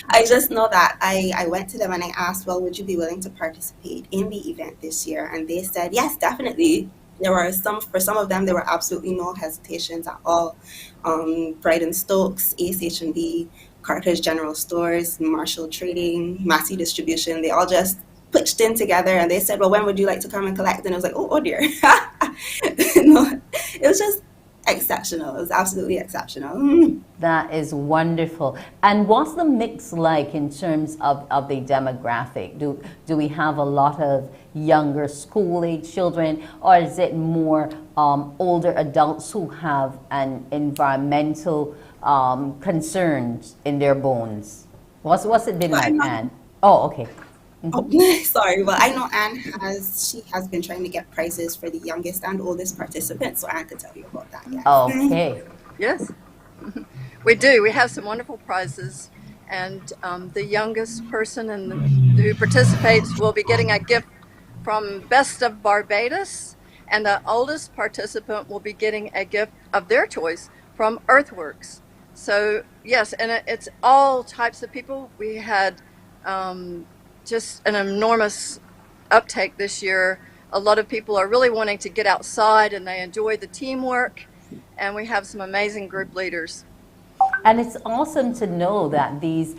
I just know that I went to them and I asked, well, would you be willing to participate in the event this year? And they said, yes, definitely. There were for some of them, there were absolutely no hesitations at all. Pride and Stokes, Ace H&B, Carter's General Stores, Marshall Trading, Massey Distribution, they all just pitched in together and they said, well, when would you like to come and collect? And I was like, oh dear. No, it was just exceptional. It was absolutely exceptional. That is wonderful. And what's the mix like in terms of the demographic? Do we have a lot of younger school-age children, or is it more older adults who have an environmental concerns in their bones? What's it been like, Anne? Oh, okay. Oh, sorry. Well, I know Anne she has been trying to get prizes for the youngest and oldest participants, so Anne could tell you about that. Yes. Okay. Yes, we do. We have some wonderful prizes, and the youngest person who participates will be getting a gift from Best of Barbados, and the oldest participant will be getting a gift of their choice from Earthworks. So yes, and it's all types of people. We had just an enormous uptake this year. A lot of people are really wanting to get outside and they enjoy the teamwork, and we have some amazing group leaders. And it's awesome to know that these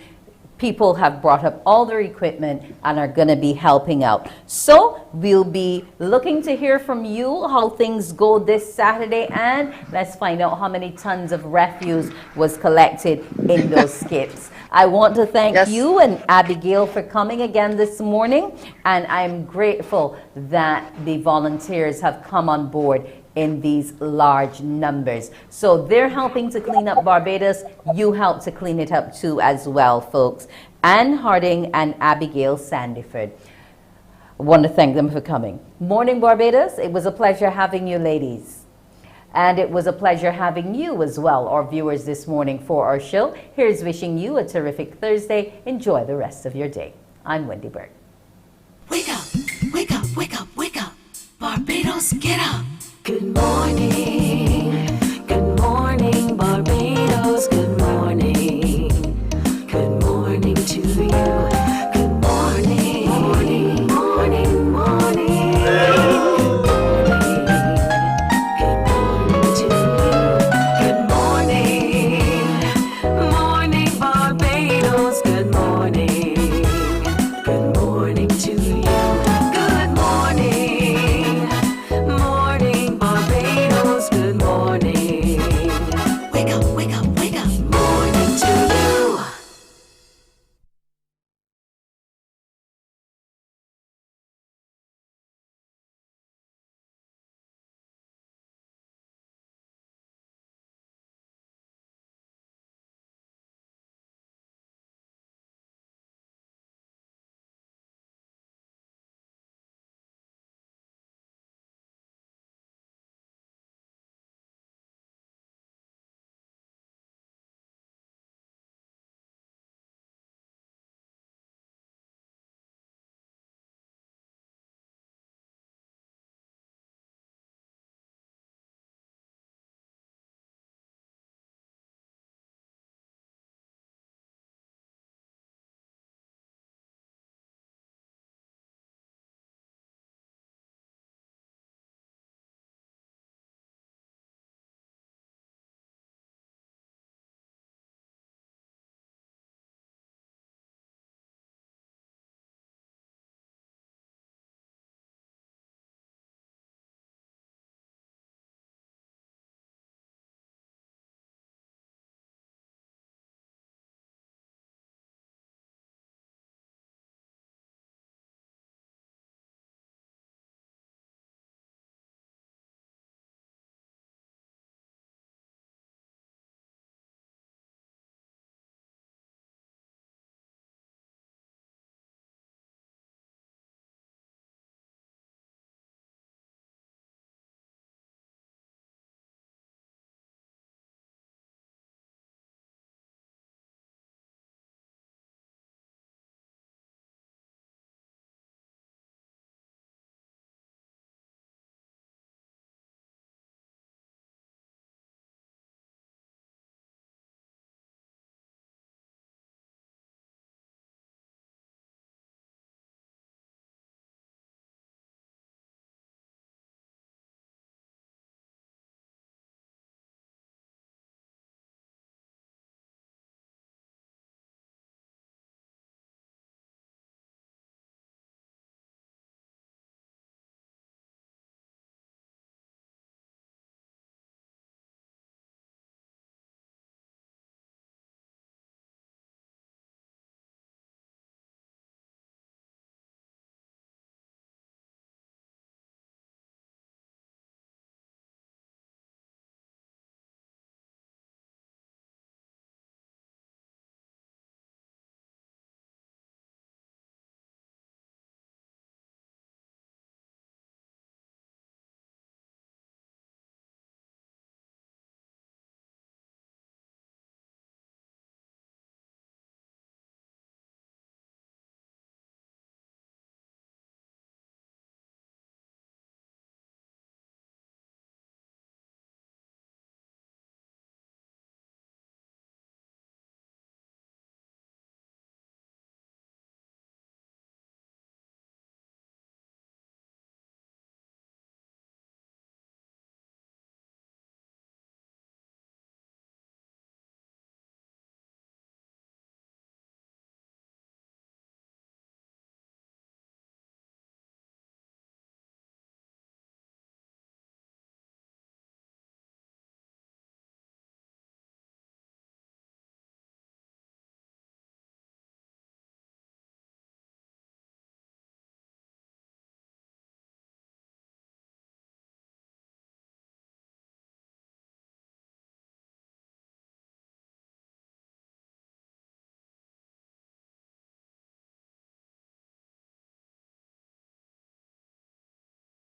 people have brought up all their equipment and are going to be helping out. So we'll be looking to hear from you how things go this Saturday, and let's find out how many tons of refuse was collected in those skips. I want to thank you and Abigail for coming again this morning, and I'm grateful that the volunteers have come on board in these large numbers. So they're helping to clean up Barbados. You help to clean it up too as well, folks. Anne Harding and Abigail Sandiford. I want to thank them for coming. Morning Barbados, it was a pleasure having you ladies. And it was a pleasure having you as well, our viewers, this morning for our show. Here's wishing you a terrific Thursday. Enjoy the rest of your day. I'm Wendy Burke. Wake up, wake up, wake up, wake up. Barbados, get up. Good morning.